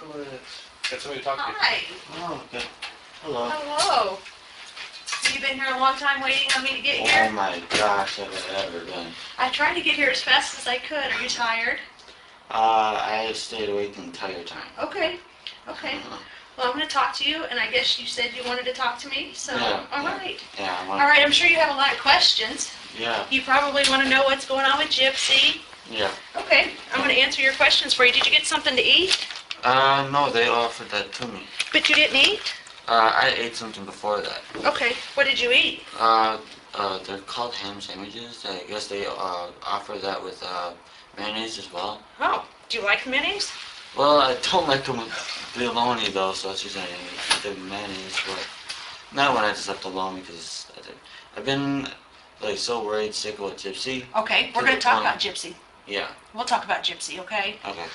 chocolate. Got somebody to talk to. Hi. Oh, okay. Hello. Hello. So you've been here a long time waiting on me to get here? Oh my gosh, have I ever been. I tried to get here as fast as I could. Are you tired? I stayed awake the entire time. Okay. Okay. Well, I'm going to talk to you, and I guess you said you wanted to talk to me, so all right. Yeah, All right, I'm sure you have a lot of questions. Yeah. You probably want to know what's going on with Gypsy. Yeah. Okay, I'm going to answer your questions for you. Did you get something to eat? No, they offered that to me. But you didn't eat? I ate something before that. Okay, what did you eat? They're called ham sandwiches. I guess they offer that with mayonnaise as well. Oh, do you like mayonnaise? Well, I don't like them with bologna though, so it's usually the mayonnaise. But not when I just left alone because I've been like so worried, sick with Gypsy. Okay, we're going to talk about Gypsy. Yeah. We'll talk about Gypsy, okay? Okay.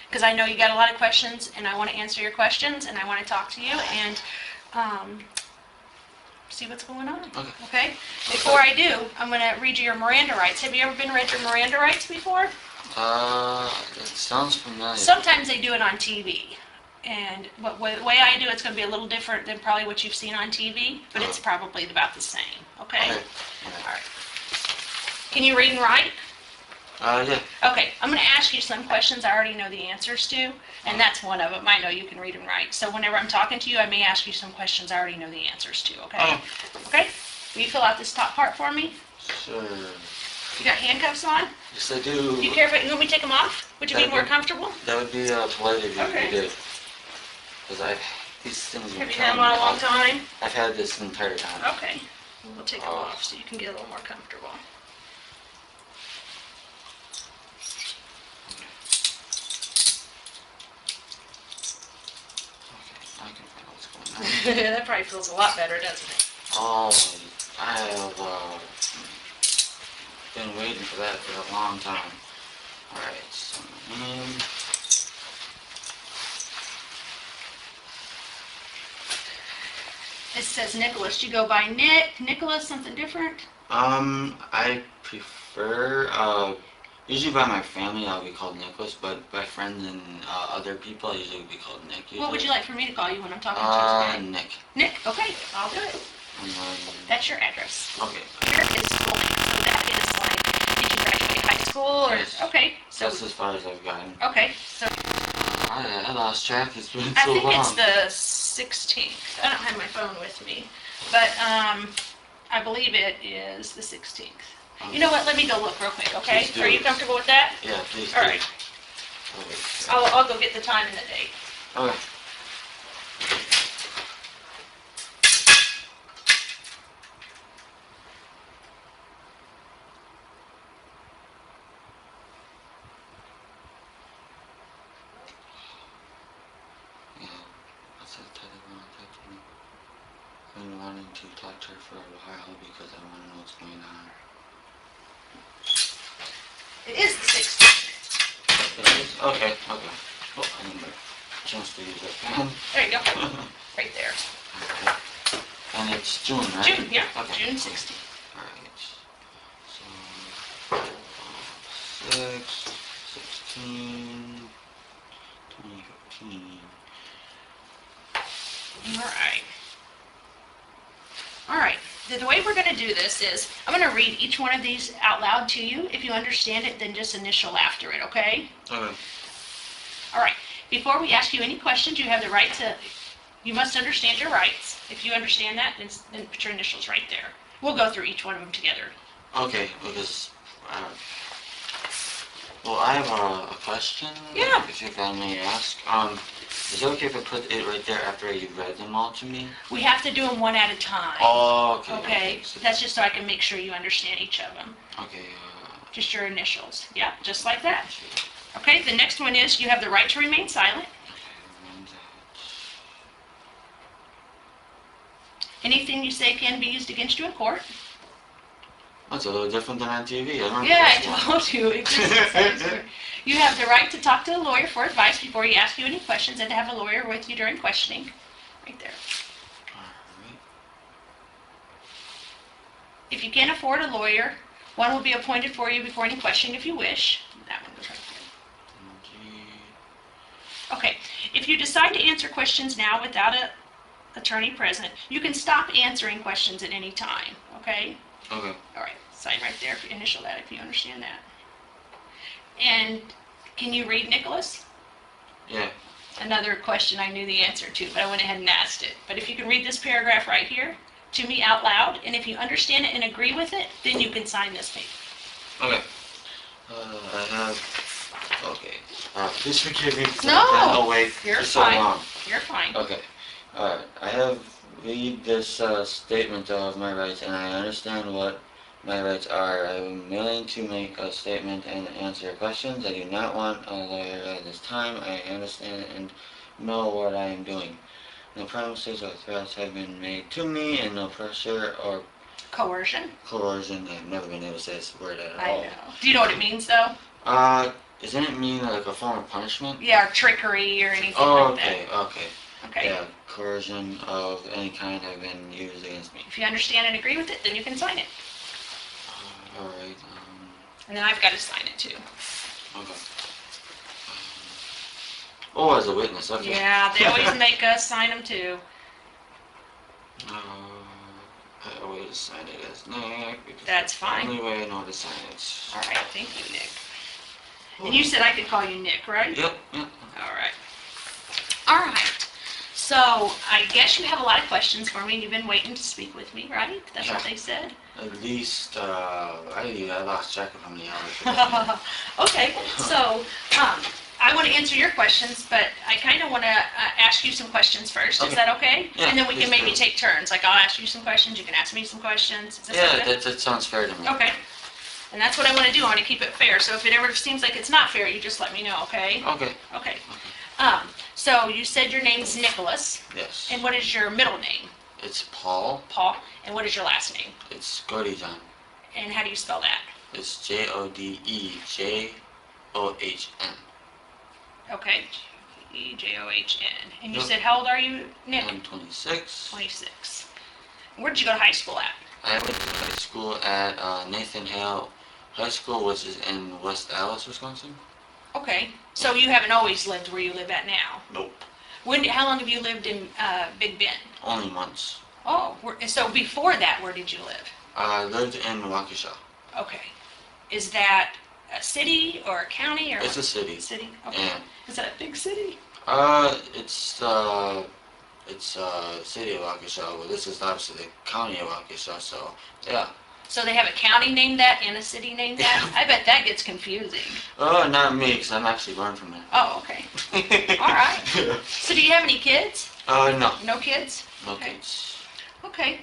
Because I know you got a lot of questions, and I want to answer your questions, and I want to talk to you, and see what's going on. Okay? Before I do, I'm going to read you your Miranda rights. Have you ever been read your Miranda rights before? It sounds familiar. Sometimes they do it on TV. And the way I do it's going to be a little different than probably what you've seen on TV, but it's probably about the same. Okay? Okay. All right. Can you read and write? Yeah. Okay, I'm going to ask you some questions I already know the answers to, and that's one of them. I know you can read and write. So whenever I'm talking to you, I may ask you some questions I already know the answers to, okay? Okay? Will you fill out this top part for me? Sure. You got handcuffs on? Yes, I do. Do you care if you want me to take them off? Would you be more comfortable? That would be polite if Okay. you did. Because these things. Have you had them on a long time? I've had this entire time. Okay. We'll take them off so you can get a little more comfortable. I can find out what's going on. That probably feels a lot better, doesn't it? Oh, I have been waiting for that for a long time. Alright, so It says Nicholas. Do you go by Nick, Nicholas, something different? I prefer, usually by my family I'll be called Nicholas, but by friends and other people I usually be called Nick. Usually. What would you like for me to call you when I'm talking to you today? Nick. Nick, okay, I'll do it. That's your address. Okay. Here is schooling. So that is like, did you graduate high school or? Yes. Okay. So that's as far as I've gotten. okay. So I lost track. It's been so long. I think it's the 16th. I don't have my phone with me, but I believe it is the 16th. You know what? Let me go look real quick. Okay? Are you comfortable with that? Yeah, please. All right. Okay. I'll go get the time and the date. Okay. I've been wanting to talk to her for a while because I want to know what's going on. It is the 16th. It is? Okay. Oh, I need a chance to use that pen. There you go. Right there. Okay. And it's June, right? June, yeah. Okay. June 16th. Alright. So, 6, 16, 2015. All right. The way we're going to do this is I'm going to read each one of these out loud to you. If you understand it, then just initial after it, okay? Okay. All right. Before we ask you any questions, you have the right to, you must understand your rights. If you understand that, then put your initials right there. We'll go through each one of them together. Okay, because, well, I have a question. Yeah. If I may ask. Is it okay if I put it right there after you've read them all to me? We have to do them one at a time. Oh, okay. Okay. So that's just so I can make sure you understand each of them. Okay. Just your initials. Yeah, just like that. Okay, the next one is you have the right to remain silent. Anything you say can be used against you in court. That's a little different than on TV. Yeah, I told you. It just you have the right to talk to a lawyer for advice before he asks you any questions and to have a lawyer with you during questioning. Right there. Alright. If you can't afford a lawyer, one will be appointed for you before any questioning if you wish. That one goes right there. Okay, if you decide to answer questions now without a attorney present, you can stop answering questions at any time, okay? Okay. All right, sign right there, initial that if you understand that. And can you read, Nicholas? Yeah. Another question I knew the answer to, but I went ahead and asked it. But if you can read this paragraph right here to me out loud, and if you understand it and agree with it, then you can sign this paper. Okay. I have. Okay. Please forgive me because No, I've been awake you're for so fine. long. You're fine. Okay. Alright. I have read this statement of my rights, and I understand what my rights are. I am willing to make a statement and answer questions. I do not want a lawyer at this time. I understand and know what I am doing. No promises or threats have been made to me, and no pressure or Coercion? coercion. I've never been able to say this word at I all. know. Do you know what it means, though? Doesn't it mean like a form of punishment? Yeah, or trickery or anything Oh, like that. okay. Okay. Yeah, coercion of any kind have been used against me. If you understand and agree with it, then you can sign it. Alright, And then I've got to sign it, too. okay. Oh, as a witness, okay. Yeah, they always make us sign them, too. I always sign it as Nick. Because That's the fine. only way I know how to sign it. All right, thank you, Nick. And you said I could call you Nick, right? Yep. All right. All right. So I guess you have a lot of questions for me, and you've been waiting to speak with me, right? That's what they said. At least, I lost track of how many hours. Okay, so I want to answer your questions, but I kind of want to ask you some questions first. Is Okay. that okay? Yeah, And then we can please maybe do. take turns. Like I'll ask you some questions, you can ask me some questions. Is Yeah, okay? that sounds fair to me. Okay. And that's what I want to do. I want to keep it fair. So if it ever seems like it's not fair, you just let me know, okay? Okay. Okay. So you said your name's Nicholas. Yes. And what is your middle name? It's Paul. Paul. And what is your last name? It's Godejohn. And how do you spell that? It's Jodejohn. Okay. Ejohn. And you Yep. said, how old are you, Nick? I'm 26. 26. Where did you go to high school at? I went to high school at Nathan Hale High School, which is in West Allis, Wisconsin. Okay. So you haven't always lived where you live at now? Nope. How long have you lived in Big Bend? Only months. Oh, so before that, where did you live? I lived in Waukesha. Okay. Is that a city or a county or It's a city. city? Okay. Yeah. Is that a big city? It's city of Waukesha, but this is obviously the county of Waukesha, so yeah. So they have a county named that and a city named that? I bet that gets confusing. Oh, not me, because I'm actually born from there. Oh, okay. All right. So do you have any kids? No. No kids? No Okay. kids. Okay.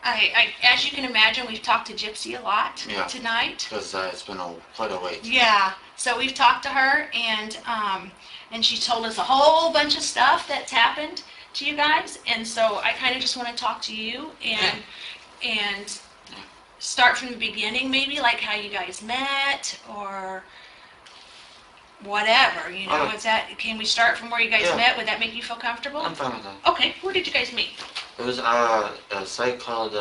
As you can imagine, we've talked to Gypsy a lot Yeah. tonight. Because it's been quite a wait. Yeah. So we've talked to her, and she told us a whole bunch of stuff that's happened to you guys. And so I kind of just want to talk to you and start from the beginning, maybe like how you guys met or whatever. You know, Okay. is that? Can we start from where you guys Yeah. met? Would that make you feel comfortable? I'm fine with that. Okay. Where did you guys meet? It was a site called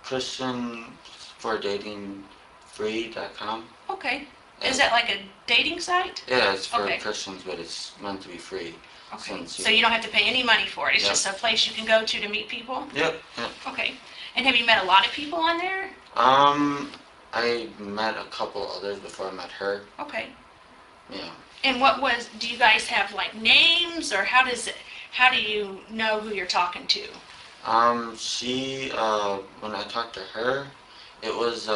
ChristianForDatingFree.com. Okay. Is that like a dating site? Yeah, it's for Okay. Christians, but it's meant to be free. Okay. Since So you don't have to pay any money for it. It's Yep. just a place you can go to meet people? Yep. Okay. And have you met a lot of people on there? I met a couple others before I met her. Okay. Yeah. And do you guys have like names or how do you know who you're talking to? When I talked to her, it was,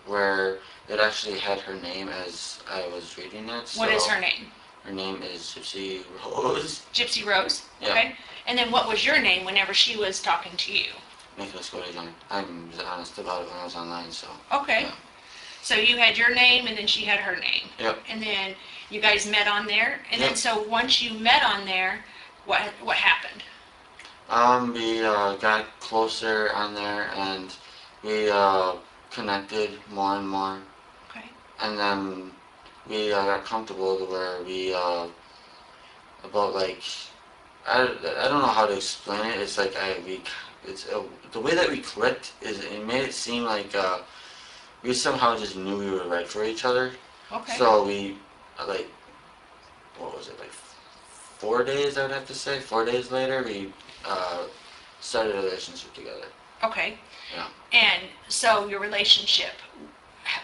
where it actually had her name as I was reading it. What is her name? Her name is Gypsy Rose. Gypsy Rose? Yeah. Okay. And then what was your name whenever she was talking to you? Nicholas Godejohn. I was honest about it when I was online, so. Okay. Yeah. So you had your name and then she had her name. Yep. And then you guys met on there? And then Yep. so once you met on there, what happened? We got closer on there and we connected more and more. Okay. And then we got comfortable to where we about like I don't know how to explain it. It's like the way that we clicked is it made it seem like we somehow just knew we were right for each other. Okay. So we like what was it, like 4 days, I would have to say. 4 days later, we started a relationship together. Okay. Yeah. And so your relationship,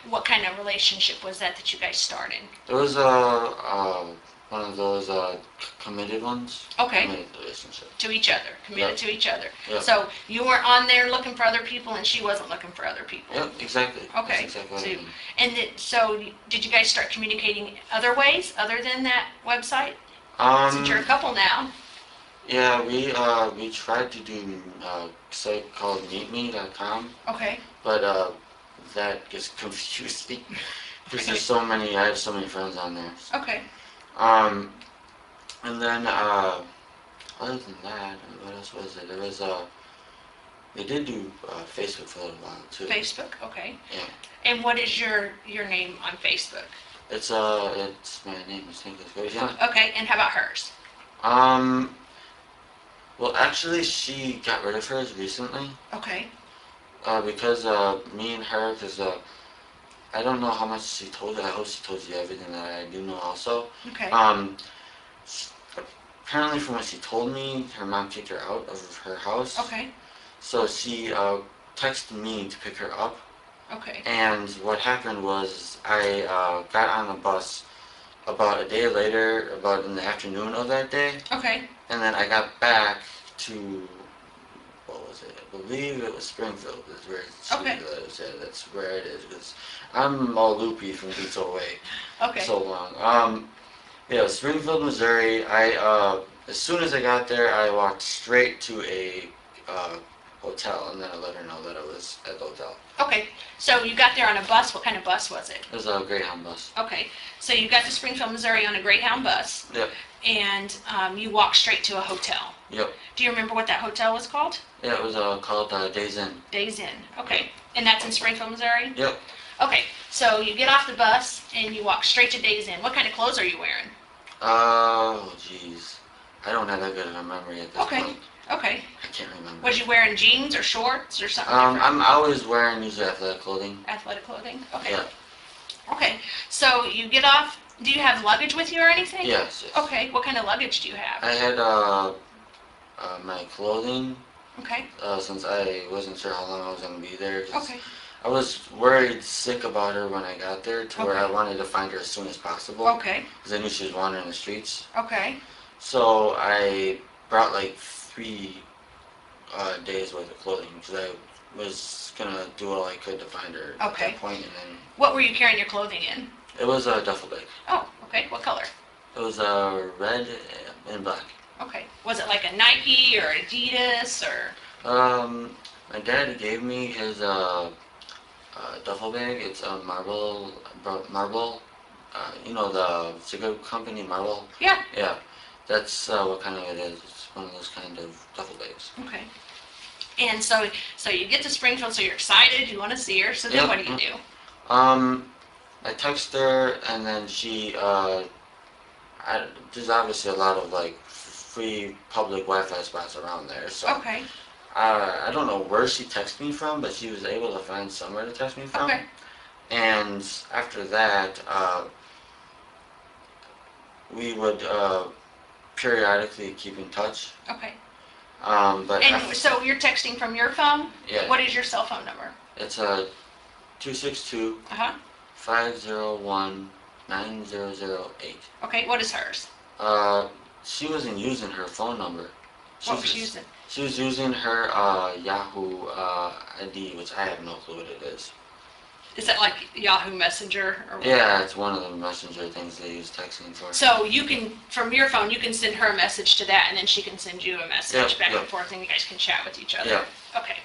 what kind of relationship was that you guys started? It was one of those committed ones. Okay. Committed relationship. To each other, committed to each other. Yep. So you weren't on there looking for other people, and she wasn't looking for other people. Yep, exactly. Okay. That's exactly what I mean. And so did you guys start communicating other ways other than that website? Since you're a couple now. Yeah, we tried to do a site called meetme.com. Okay. But that gets confusing because there's so many. I have so many friends on there. So. Okay. And then other than that, what else was it? There was they did do Facebook for a little while too. Facebook, okay. Yeah. And what is your name on Facebook? It's my name is Godejohn. Okay, and how about hers? Well, actually, she got rid of hers recently. Okay. Because me and her, because I don't know how much she told you. I hope she told you everything that I do know also. Okay. Apparently from what she told me, her mom kicked her out of her house. Okay. So she texted me to pick her up. Okay. And what happened was I got on a bus about a day later, about in the afternoon of that day. Okay. And then I got back to, what was it? I believe it was Springfield is where she lives. Yeah, that's where it is. Because I'm all loopy from being so away so long. Yeah, Springfield, Missouri. As soon as I got there, I walked straight to a hotel, and then I let her know that I was at the hotel. Okay, so you got there on a bus. What kind of bus was it? It was a Greyhound bus. Okay, so you got to Springfield, Missouri on a Greyhound bus. Yep. And you walked straight to a hotel. Yep. Do you remember what that hotel was called? Yeah, it was called Days Inn. Days Inn. Okay, and that's in Springfield, Missouri? Yep. Okay, so you get off the bus and you walk straight to Days Inn. What kind of clothes are you wearing? Oh, jeez. I don't have that good of a memory at this point. Okay. I can't remember. Was you wearing jeans or shorts or something different? I'm always wearing usually athletic clothing. Athletic clothing? Okay. Yeah. Okay, so you get off. Do you have luggage with you or anything? Yes. Okay, what kind of luggage do you have? I had my clothing. Okay. Since I wasn't sure how long I was going to be there. Okay. I was worried sick about her when I got there to where I wanted to find her as soon as possible. Okay. Because I knew she was wandering the streets. Okay. So I brought like 3 days worth of clothing because I was going to do all I could to find her at that point. And then what were you carrying your clothing in? It was a duffel bag. Oh, okay. What color? It was red and black. Okay. Was it like a Nike or Adidas or? My dad gave me his duffel bag. It's a Marble. You know the cigarette company Marble. Yeah. Yeah, that's what kind of it is. It's one of those kind of duffel bags. Okay. And so you get to Springfield, so you're excited. You want to see her. So then what do you do? I text her, and then she, there's obviously a lot of like free public Wi-Fi spots around there, so. Okay. I don't know where she texted me from, but she was able to find somewhere to text me from. Okay. And after that, we would periodically keep in touch. Okay. So you're texting from your phone? Yeah. What is your cell phone number? It's 262. 501-9008. Okay, what is hers? She wasn't using her phone number. What was she using? She was using her Yahoo ID, which I have no clue what it is. Is that like Yahoo Messenger or what? Yeah, it's one of the messenger things they use texting for. So you can, from your phone, you can send her a message to that, and then she can send you a message back and forth, and you guys can chat with each other. Yeah. Okay.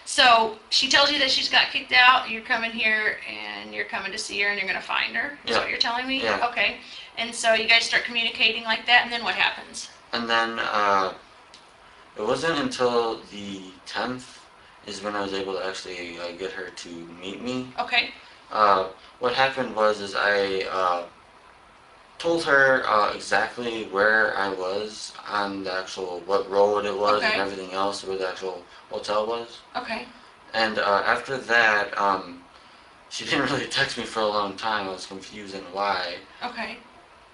So she tells you that she's got kicked out. You're coming here, and you're coming to see her, and you're going to find her. Is what you're telling me? Yeah. Okay. And so you guys start communicating like that, and then what happens? And then it wasn't until the 10th is when I was able to actually get her to meet me. Okay. What happened was I told her exactly where I was on the actual, what road it was and everything else, where the actual hotel was. Okay. And after that, she didn't really text me for a long time. I was confused on why. Okay.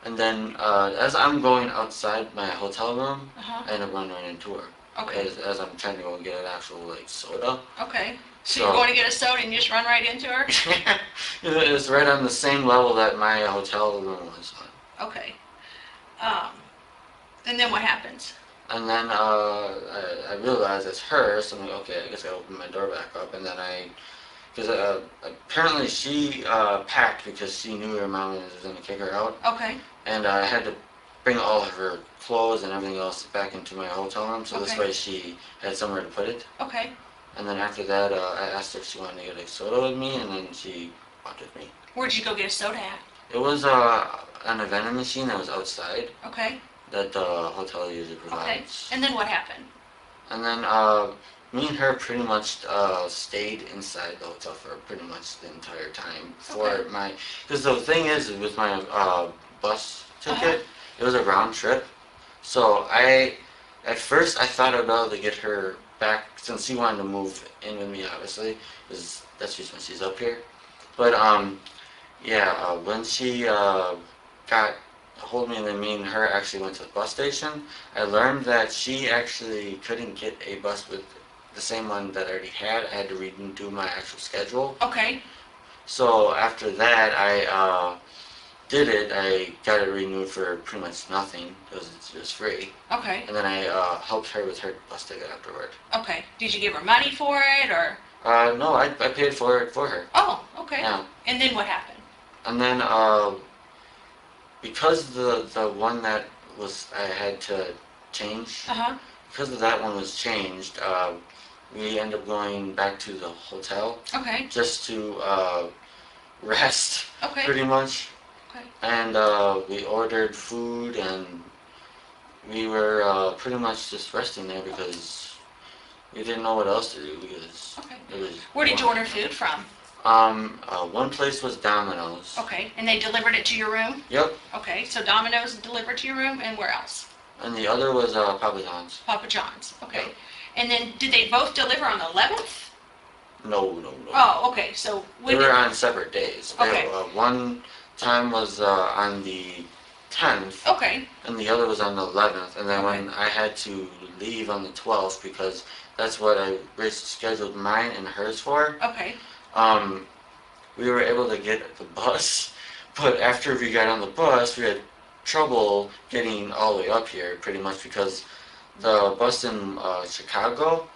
And then as I'm going outside my hotel room, Uh-huh. I end up running into her. Okay. As I'm trying to go get an actual like soda. Okay. So you're going to get a soda and you just run right into her? It's right on the same level that my hotel room was on. Okay. Um, and then what happens? And then I realized it's her, so I'm like, okay, I guess I open my door back up, and then because apparently she packed because she knew her mom was going to kick her out. Okay. And I had to bring all of her clothes and everything else back into my hotel room, so this Okay. way she had somewhere to put it. Okay. And then after that, I asked her if she wanted to get a soda with me, and then she went with me. Where'd you go get a soda at? It was an vending machine that was outside Okay. that the hotel usually provides. Okay. And then what happened? And then me and her pretty much stayed inside the hotel for pretty much the entire time for my. Because the thing is, with my bus ticket, it was a round trip. So at first I thought I'd be able to get her back since she wanted to move in with me, obviously, because that's just when she's up here. But when she got hold me and then me and her actually went to the bus station, I learned that she actually couldn't get a bus with the same one that I already had. I had to redo my actual schedule. Okay. So after that, I did it. I got it renewed for pretty much nothing because it was free. Okay. And then I helped her with her bus ticket afterward. Okay. Did you give her money for it or? No, I paid for it for her. Oh, okay. Yeah. And then what happened? And then because the one that was I had to change, because of that one was changed, we ended up going back to the hotel Okay. just to rest, Okay. pretty much. Okay. And we ordered food, and we were pretty much just resting there because we didn't know what else to do because it was. Where did you order food from? One place was Domino's. Okay. And they delivered it to your room? Yep. Okay. So Domino's delivered to your room, and where else? And the other was Papa John's. Papa John's. Okay. Yep. And then did they both deliver on the 11th? No. Oh, okay. So They were on separate days. Okay. One time was on the 10th, Okay. and the other was on the 11th. And then when I had to leave on the 12th because that's what I scheduled mine and hers for. Okay. We were able to get the bus, but after we got on the bus, we had trouble getting all the way up here, pretty much because the bus in Chicago,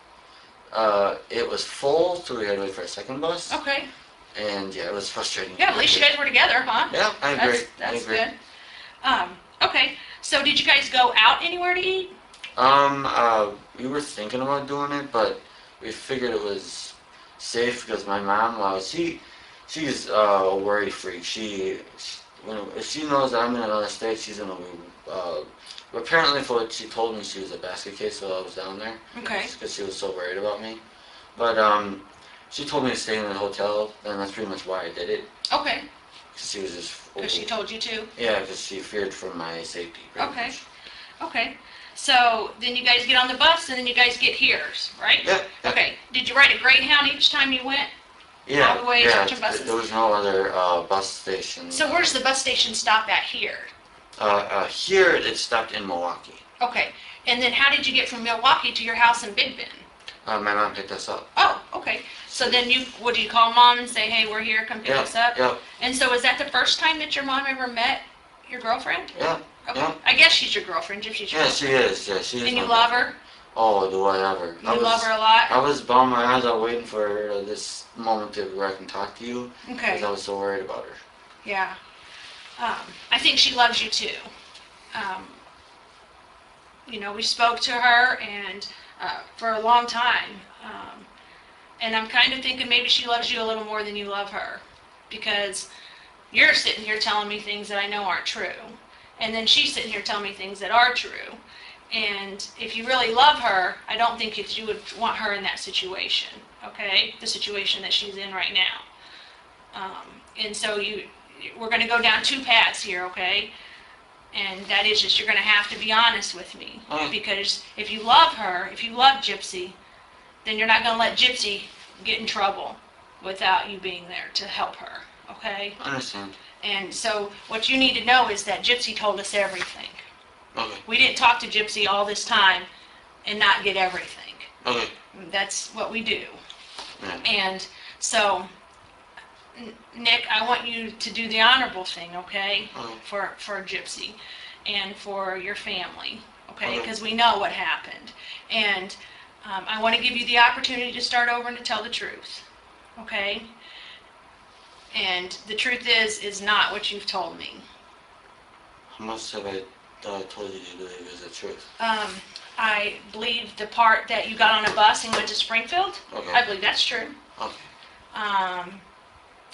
it was full, so we had to wait for a second bus. Okay. And yeah, it was frustrating. Yeah, at least you guys were together, huh? Yeah, I agree. That's good. Okay. So did you guys go out anywhere to eat? We were thinking about doing it, but we figured it was safe because my mom, she's a worry freak. If she knows that I'm in another state, she's gonna be. Apparently, for what she told me, she was a basket case while I was down there. Okay. Because she was so worried about me. But she told me to stay in the hotel, and that's pretty much why I did it. Okay. Because she was just. Because she told you to? Yeah, because she feared for my safety. Okay. Much. Okay. So then you guys get on the bus, and then you guys get here, right? Yeah. Okay. Did you ride a Greyhound each time you went? Yeah. All the way yeah. to buses? There was no other bus station. So where's the bus station stop at here? Here it stopped in Milwaukee. Okay. And then how did you get from Milwaukee to your house in Big Bend? My mom picked us up. Oh, okay. So then do you call mom and say, hey, we're here, come pick us up? Yeah. And so is that the first time that your mom ever met your girlfriend? Yeah. Okay. Yeah. I guess she's your girlfriend, if she's your girlfriend. Yeah, she is. Yeah, she is. And you love her? Oh, do I ever? You love her a lot? I was bawling my eyes out waiting for this moment where I can talk to you. Okay. Because I was so worried about her. Yeah. I think she loves you too. We spoke to her and for a long time. And I'm kind of thinking maybe she loves you a little more than you love her. Because you're sitting here telling me things that I know aren't true. And then she's sitting here telling me things that are true. And if you really love her, I don't think that you would want her in that situation, okay? The situation that she's in right now. And so we're going to go down two paths here, okay? And that is just you're going to have to be honest with me. Because if you love her, if you love Gypsy, then you're not going to let Gypsy get in trouble without you being there to help her, okay? I understand. And so what you need to know is that Gypsy told us everything. Okay. We didn't talk to Gypsy all this time and not get everything. Okay. That's what we do. Yeah. And so, Nick, I want you to do the honorable thing, okay? Okay. For Gypsy and for your family, okay? Okay. Because we know what happened. And I want to give you the opportunity to start over and to tell the truth, okay? And the truth is not what you've told me. How much have I told you to believe is the truth? I believe the part that you got on a bus and went to Springfield. Okay. I believe that's true. Okay.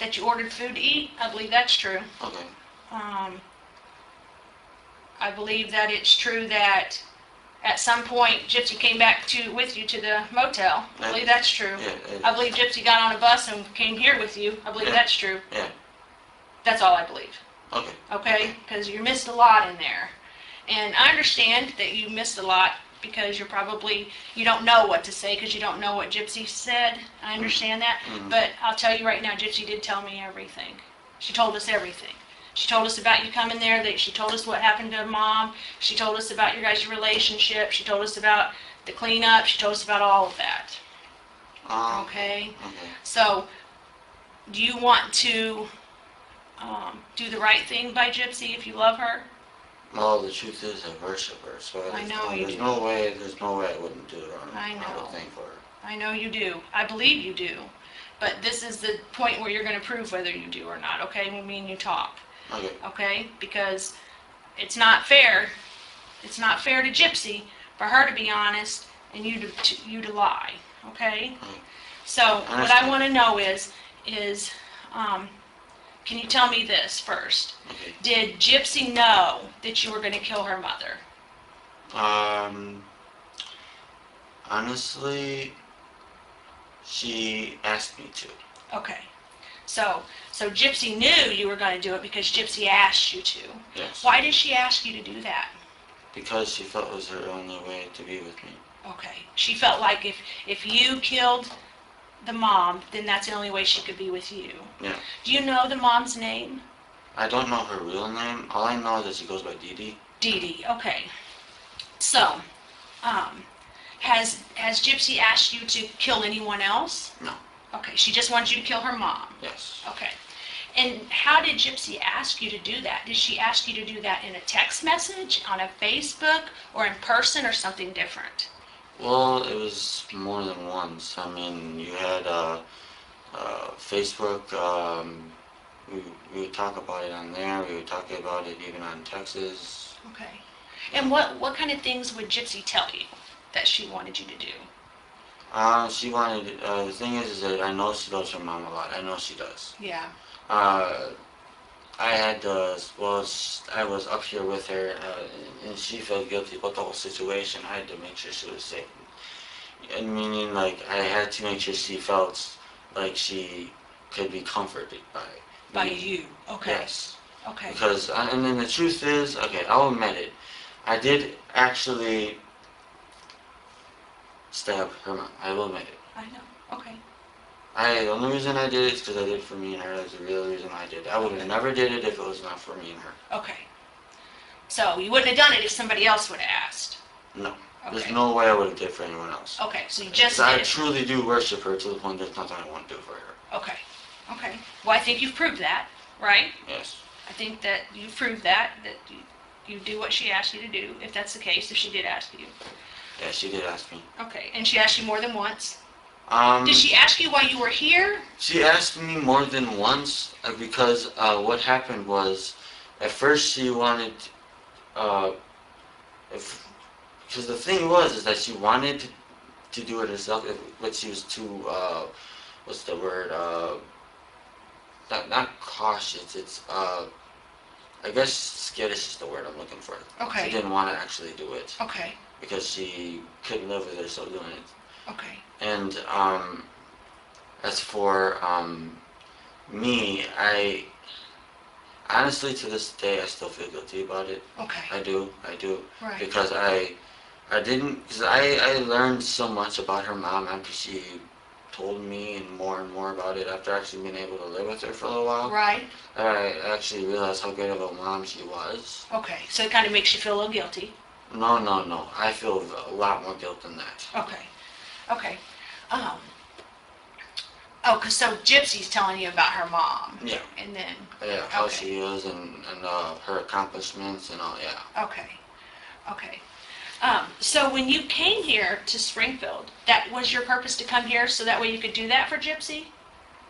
That you ordered food to eat. I believe that's true. Okay. I believe that it's true that at some point Gypsy came back with you to the motel. I believe that's true. Yeah. I believe Gypsy got on a bus and came here with you. I believe that's true. Yeah. That's all I believe. Okay. Okay? Because you missed a lot in there. And I understand that you missed a lot because you don't know what to say because you don't know what Gypsy said. I understand that. Mm-hmm. But I'll tell you right now, Gypsy did tell me everything. She told us everything. She told us about you coming there. She told us what happened to Mom. She told us about your guys' relationship. She told us about the cleanup. She told us about all of that. Okay? Okay. So, do you want to do the right thing by Gypsy if you love her? Well, the truth is I worship her, so I know you there's do. no way I wouldn't do it on I know. thing for her. I know you do. I believe you do. But this is the point where you're going to prove whether you do or not, okay? When me and you talk. Okay. Okay? Because it's not fair. It's not fair to Gypsy for her to be honest and you to lie. Okay? Okay. So what I want to know is can you tell me this first? Okay. Did Gypsy know that you were going to kill her mother? Honestly, she asked me to. Okay. So Gypsy knew you were going to do it because Gypsy asked you to. Yes. Why did she ask you to do that? Because she felt it was her only way to be with me. Okay. She felt like if you killed the mom, then that's the only way she could be with you. Yeah. Do you know the mom's name? I don't know her real name. All I know is that she goes by Dee Dee. Dee Dee. Okay. So, has Gypsy asked you to kill anyone else? No. Okay. She just wanted you to kill her mom. Yes. Okay. And how did Gypsy ask you to do that? Did she ask you to do that in a text message, on a Facebook, or in person, or something different? Well, it was more than once. I mean, you had Facebook. We would talk about it on there. We would talk about it even on Texas. Okay. And what kind of things would Gypsy tell you that she wanted you to do? She wanted. The thing is that I know she loves her mom a lot. I know she does. Yeah. I had I was up here with her, and she felt guilty about the whole situation. I had to make sure she was safe. And meaning, like, I had to make sure she felt like she could be comforted By you. Okay. Yes. Okay. Because, and then the truth is, okay, I'll admit it. I did actually stab her mom. I will admit it. I know. Okay. The only reason I did it is because I did it for me and her. That's the real reason I did it. I would have never did it if it was not for me and her. Okay. So you wouldn't have done it if somebody else would have asked? No. Okay. There's no way I would have did it for anyone else. Okay, so you just I did. truly do worship her to the point there's nothing I won't do for her. Okay. Okay. Well, I think you've proved that, right? Yes. I think that you've proved that you do what she asked you to do, if that's the case, if she did ask you. Yeah, she did ask me. Okay, and she asked you more than once? Did she ask you why you were here? She asked me more than once because what happened was, at first she wanted, because the thing was is that she wanted to do it herself, but she was too, what's the word, not cautious, it's, I guess skittish is the word I'm looking for. Okay. She didn't want to actually do it. Okay. Because she couldn't live with herself doing it. Okay. And as for me, I honestly to this day I still feel guilty about it. Okay. I do. Right. Because I learned so much about her mom after she told me and more about it after actually being able to live with her for a little while. Right. I actually realized how great of a mom she was. Okay. So it kind of makes you feel a little guilty. No. I feel a lot more guilt than that. Okay. So Gypsy's telling you about her mom. Yeah. And then. Yeah, how Okay. she is and her accomplishments and all, yeah. Okay. So when you came here to Springfield, that was your purpose to come here so that way you could do that for Gypsy?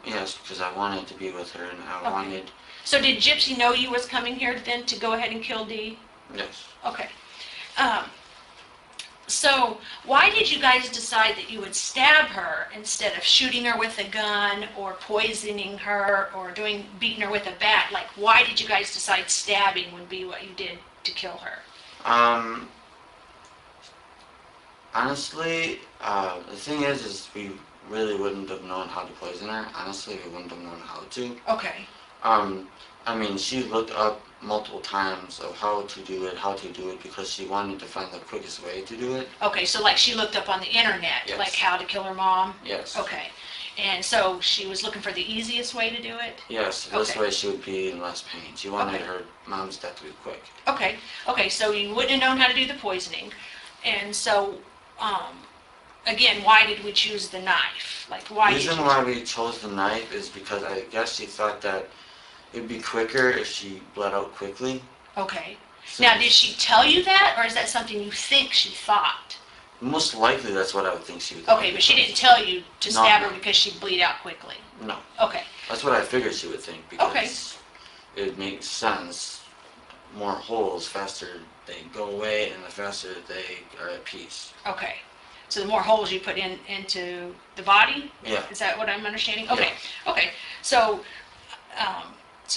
Yes, because I wanted to be with her and I wanted... So did Gypsy know you was coming here then to go ahead and kill Dee? Yes. Okay. So why did you guys decide that you would stab her instead of shooting her with a gun or poisoning her or beating her with a bat? Like, why did you guys decide stabbing would be what you did to kill her? Honestly, the thing is we really wouldn't have known how to poison her. Honestly, we wouldn't have known how to. Okay. I mean, she looked up multiple times of how to do it because she wanted to find the quickest way to do it. Okay, so like she looked up on the internet, Yes. like how to kill her mom? Yes. Okay. And so she was looking for the easiest way to do it? Yes, this Okay. way she would be in less pain. She wanted Okay. her mom's death to be quick. Okay, so you wouldn't have known how to do the poisoning. And so, again, why did we choose the knife? Like, why The did reason you... why we chose the knife is because I guess she thought that it'd be quicker if she bled out quickly. Okay. Now, did she tell you that, or is that something you think she thought? Most likely that's what I would think she would Okay, but she didn't tell you to No, stab her no. because she'd bleed out quickly? No. Okay. That's what I figured she would think because it makes sense. More holes, faster they go away and the faster they are at peace. Okay. So the more holes you put into the body? Yeah. Is that what I'm understanding? Okay. Okay. So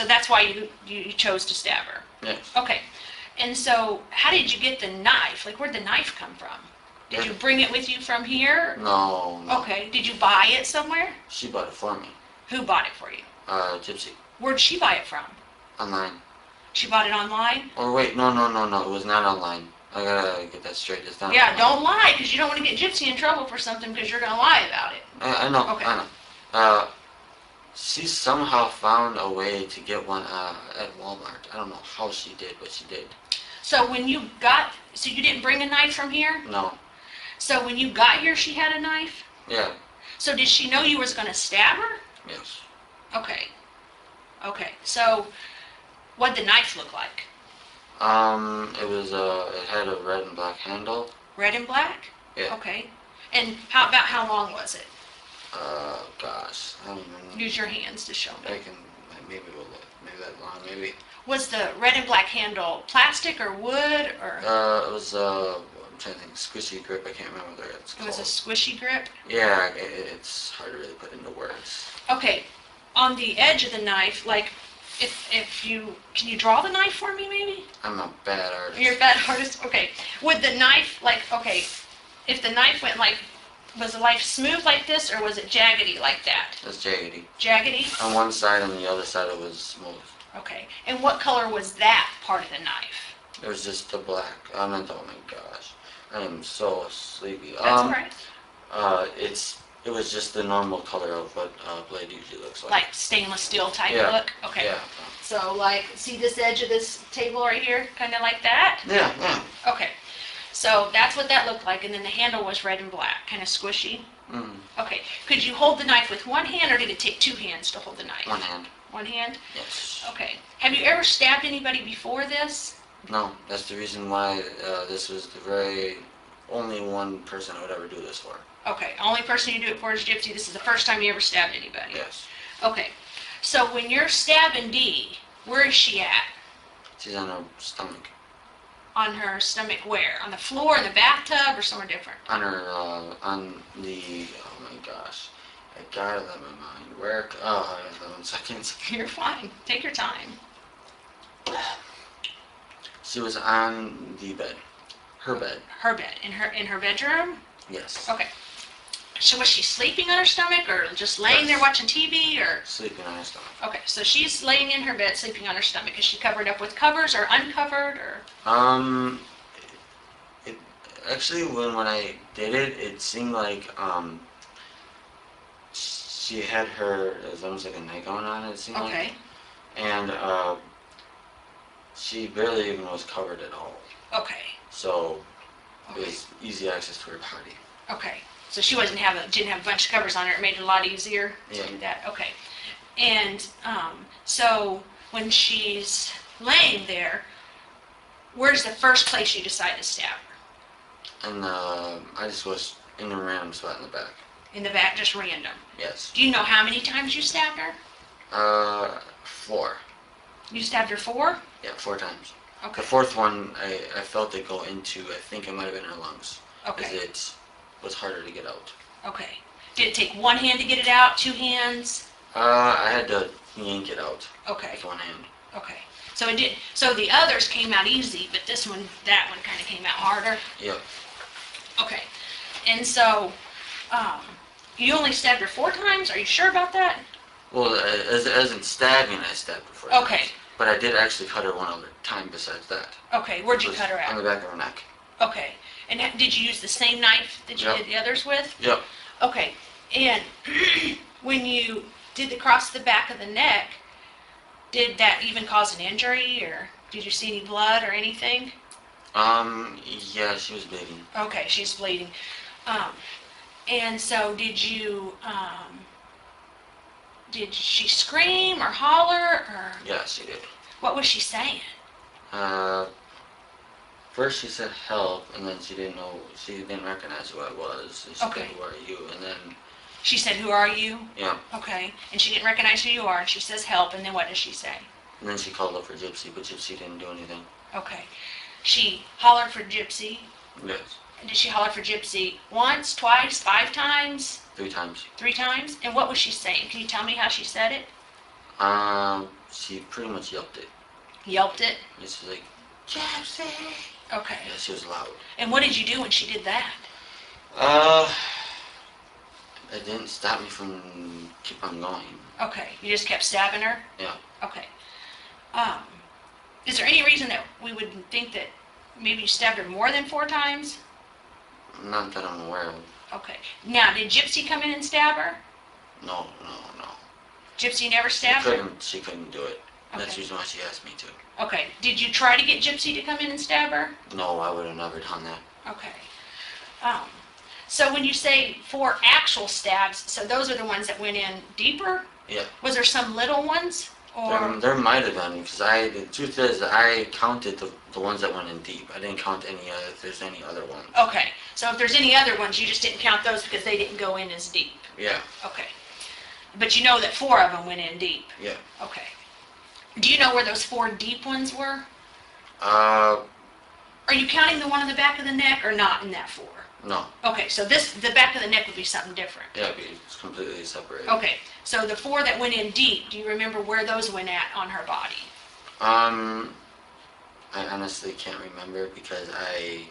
that's why you chose to stab her. Yes. Okay. And so how did you get the knife? Like, where'd the knife come from? Did you bring it with you from here? No. Okay. Did you buy it somewhere? She bought it for me. Who bought it for you? Gypsy. Where'd she buy it from? Online. She bought it online? Or wait, no. It was not online. I gotta get that straight. It's not Yeah, online. don't lie, because you don't want to get Gypsy in trouble for something because you're going to lie about it. I know. Okay. I know. She somehow found a way to get one at Walmart. I don't know how she did, but she did. So you didn't bring a knife from here? No. So when you got here, she had a knife? Yeah. So did she know you was going to stab her? Yes. Okay. So what'd the knife look like? It had a red and black handle. Red and black? Yeah. Okay. And how long was it? Gosh, I don't know. Use your hands to show me. I can, maybe that long, maybe. Was the red and black handle plastic or wood or? It was, I'm trying to think, squishy grip, I can't remember what it's It called. was a squishy grip? Yeah, it's hard to really put into words. Okay. On the edge of the knife, like, can you draw the knife for me maybe? I'm a bad artist. You're a bad artist? Okay. Would the knife, if the knife went was the knife smooth like this or was it jaggedy like that? It's jaggedy. Jaggedy? On one side and the other side it was smooth. Okay. And what color was that part of the knife? It was just the black. Oh my gosh. I am so sleepy. That's all right. It was just the normal color of what blade usually looks like. Like stainless steel type Yeah. look? Okay. Yeah. So see this edge of this table right here? Kind of like that? Yeah. Okay. So that's what that looked like, and then the handle was red and black, kind of squishy. Mm. Okay. Could you hold the knife with one hand, or did it take two hands to hold the knife? One hand. One hand? Yes. Okay. Have you ever stabbed anybody before this? No, that's the reason why this was the very only one person I would ever do this for. Okay. Only person you do it for is Gypsy. This is the first time you ever stabbed anybody. Yes. Okay. So when you're stabbing Dee, where is she at? She's on her stomach. On her stomach where? On the floor, in the bathtub, or somewhere different? On her, on the, oh my gosh. I gotta let my mind work. Oh, 1 second. You're fine. Take your time. She was on the bed. Her bed. Her bed. In her bedroom? Yes. Okay. So was she sleeping on her stomach or just laying there watching TV or? Sleeping on her stomach. Okay, so she's laying in her bed sleeping on her stomach. Is she covered up with covers or uncovered or? Actually, when I did it, it seemed like, she had it was almost like a nightgown on, it seemed like. Okay. And she barely even was covered at all. Okay. So it Okay. was easy access to her body. Okay. So she didn't have a bunch of covers on her. It made it a lot easier to Yeah. do that. Okay. And so when she's laying there, where's the first place you decide to stab her? And I just was in a random spot in the back. In the back, just random. Yes. Do you know how many times you stabbed her? 4. You stabbed her 4? Yeah, 4 times. Okay. The 4th one, I felt it go into, I think it might have been her lungs. Okay. Because it was harder to get out. Okay. Did it take one hand to get it out? 2 hands? I had to yank it out Okay. with one hand. Okay. So it did. So the others came out easy, but that one kind of came out harder. Yep. Okay. And so, you only stabbed her 4 times? Are you sure about that? Well, as in stabbing, I stabbed her 4 times. Okay. But I did actually cut her one other time besides that. Okay. Where'd you It was cut her on at? the back of her neck. Okay. And did you use the same knife that you Yep. did the others with? Yep. Okay. And when you did the cross the back of the neck, did that even cause an injury, or did you see any blood or anything? Yeah, she was bleeding. Okay, she's bleeding. And so did she scream or holler, or Yeah, she did. what was she saying? First she said help, and then she didn't recognize who I was. She said, Okay. who are you? And then, She said, "Who are you?" yeah, Okay. And she didn't recognize who you are, and she says help, and then what does she say? and then she called up for Gypsy, but Gypsy didn't do anything. Okay. She hollered for Gypsy. Yes. Did she holler for Gypsy once, twice, 5 times, 3 times. 3 times? And what was she saying? Can you tell me how she said it? She pretty much yelped it. Yelped it? She was like, Gypsy! Okay. Yeah, she was loud. And what did you do when she did that? It didn't stop me from keep on going. Okay. You just kept stabbing her? Yeah. Okay. Is there any reason that we would think that maybe you stabbed her more than 4 times? Not that I'm aware of. Okay. Now, did Gypsy come in and stab her? No. Gypsy never stabbed her? She couldn't do it. That's Okay. the reason why she asked me to. Okay. Did you try to get Gypsy to come in and stab her? No, I would have never done that. Okay. So when you say 4 actual stabs, so those are the ones that went in deeper? Yeah. Was there some little ones? Or There might have been, because the truth is, I counted the ones that went in deep. I didn't count if there's any other ones. okay. So if there's any other ones, you just didn't count those because they didn't go in as deep. Yeah. Okay. But you know that 4 of them went in deep. Yeah. Okay. Do you know where those 4 deep ones were? Uh, Are you counting the one on the back of the neck or not in that 4? no. Okay, so the back of the neck would be something different. Yeah, it's completely separated. Okay, so the 4 that went in deep, do you remember where those went at on her body? I honestly can't remember because I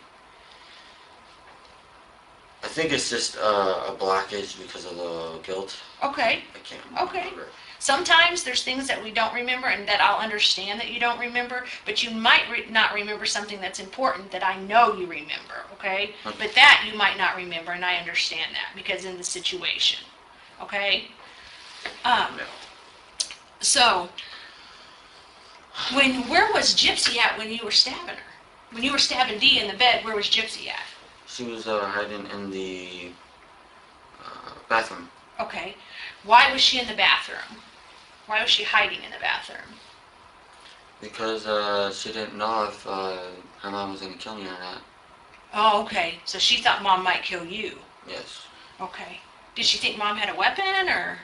think it's just a blockage because of the guilt. Okay, I can't Okay. remember. sometimes there's things that we don't remember and that I'll understand that you don't remember, but you might not remember something that's important that I know you remember, okay? Okay. But that you might not remember, and I understand that because in the situation, okay? No. So, where was Gypsy at when you were stabbing her? When you were stabbing Dee in the bed, where was Gypsy at? She was hiding in the bathroom. Okay. Why was she in the bathroom? Why was she hiding in the bathroom? Because she didn't know if her mom was going to kill me or not. Oh, okay. So she thought Mom might kill you. Yes. Okay. Did she think Mom had a weapon, or?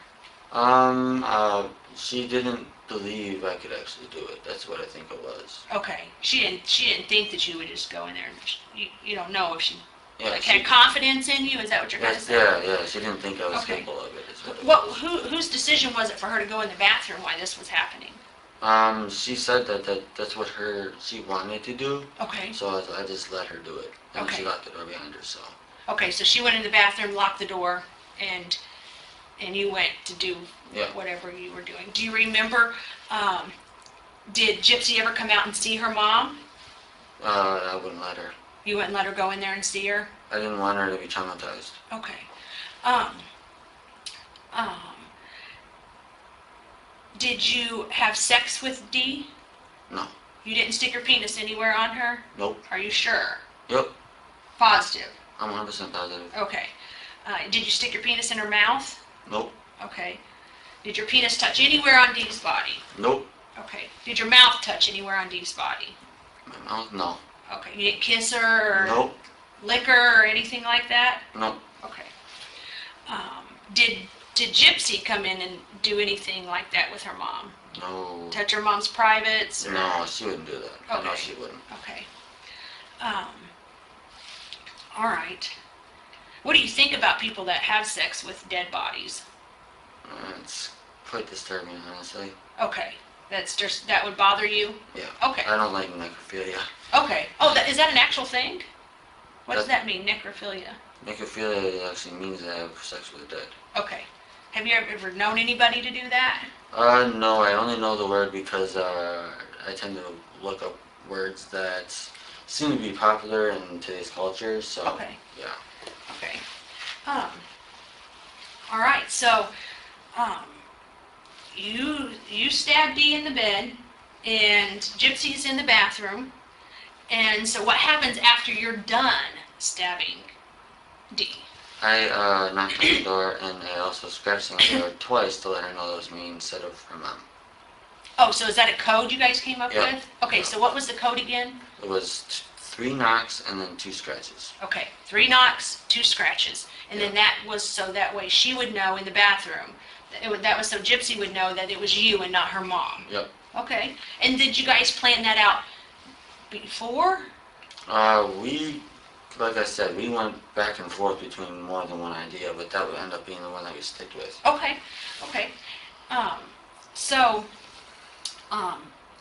She didn't believe I could actually do it. That's what I think it was. Okay. She didn't think that you would just go in there and you don't know if she Yeah, had confidence in you. Is that what you're kind of saying? yeah. She didn't think I was Okay. capable of it. Is what it was. Whose decision was it for her to go in the bathroom while this was happening? She said that's what she wanted to do. Okay. So I just let her do it. And Okay. she locked the door behind her. So. Okay. So she went in the bathroom, locked the door, and you went to do Yeah. whatever you were doing. Do you remember? Did Gypsy ever come out and see her mom? I wouldn't let her. You wouldn't let her go in there and see her? I didn't want her to be traumatized. Okay. Did you have sex with Dee? No. You didn't stick your penis anywhere on her? Nope. Are you sure? Yep. Positive? I'm 100% positive. Okay. Did you stick your penis in her mouth? Nope. Okay. Did your penis touch anywhere on Dee's body? Nope. Okay. Did your mouth touch anywhere on Dee's body? My mouth? No. Okay. You didn't kiss her or Nope. lick her or anything like that? Nope. Okay. Did Gypsy come in and do anything like that with her mom? No. Touch her mom's privates? Or... No, she wouldn't do that. I know Okay. she wouldn't. Okay. All right. What do you think about people that have sex with dead bodies? It's quite disturbing, honestly. Okay. That would bother you? Yeah. Okay. I don't like necrophilia. Okay. Oh, is that an actual thing? What does that mean, necrophilia? Necrophilia actually means to have sex with the dead. Okay. Have you ever known anybody to do that? No, I only know the word because I tend to look up words that seem to be popular in today's culture, so, Okay. yeah. Okay. All right. So, you stabbed Dee in the bed, and Gypsy's in the bathroom. And so, what happens after you're done stabbing Dee? I knocked on the door, and I also scratched on the door twice to let her know that was me instead of her mom. Oh, so is that a code you guys came up Yeah. with? Okay. Yeah. So, what was the code again? It was 3 knocks and then 2 scratches. Okay. 3 knocks, 2 scratches, and then that was so that way she would know in the bathroom. That was so Gypsy would know that it was you and not her mom. Yep. Okay. And did you guys plan that out before? Like I said, we went back and forth between more than one idea, but that would end up being the one that we stick with. Okay. Okay. So,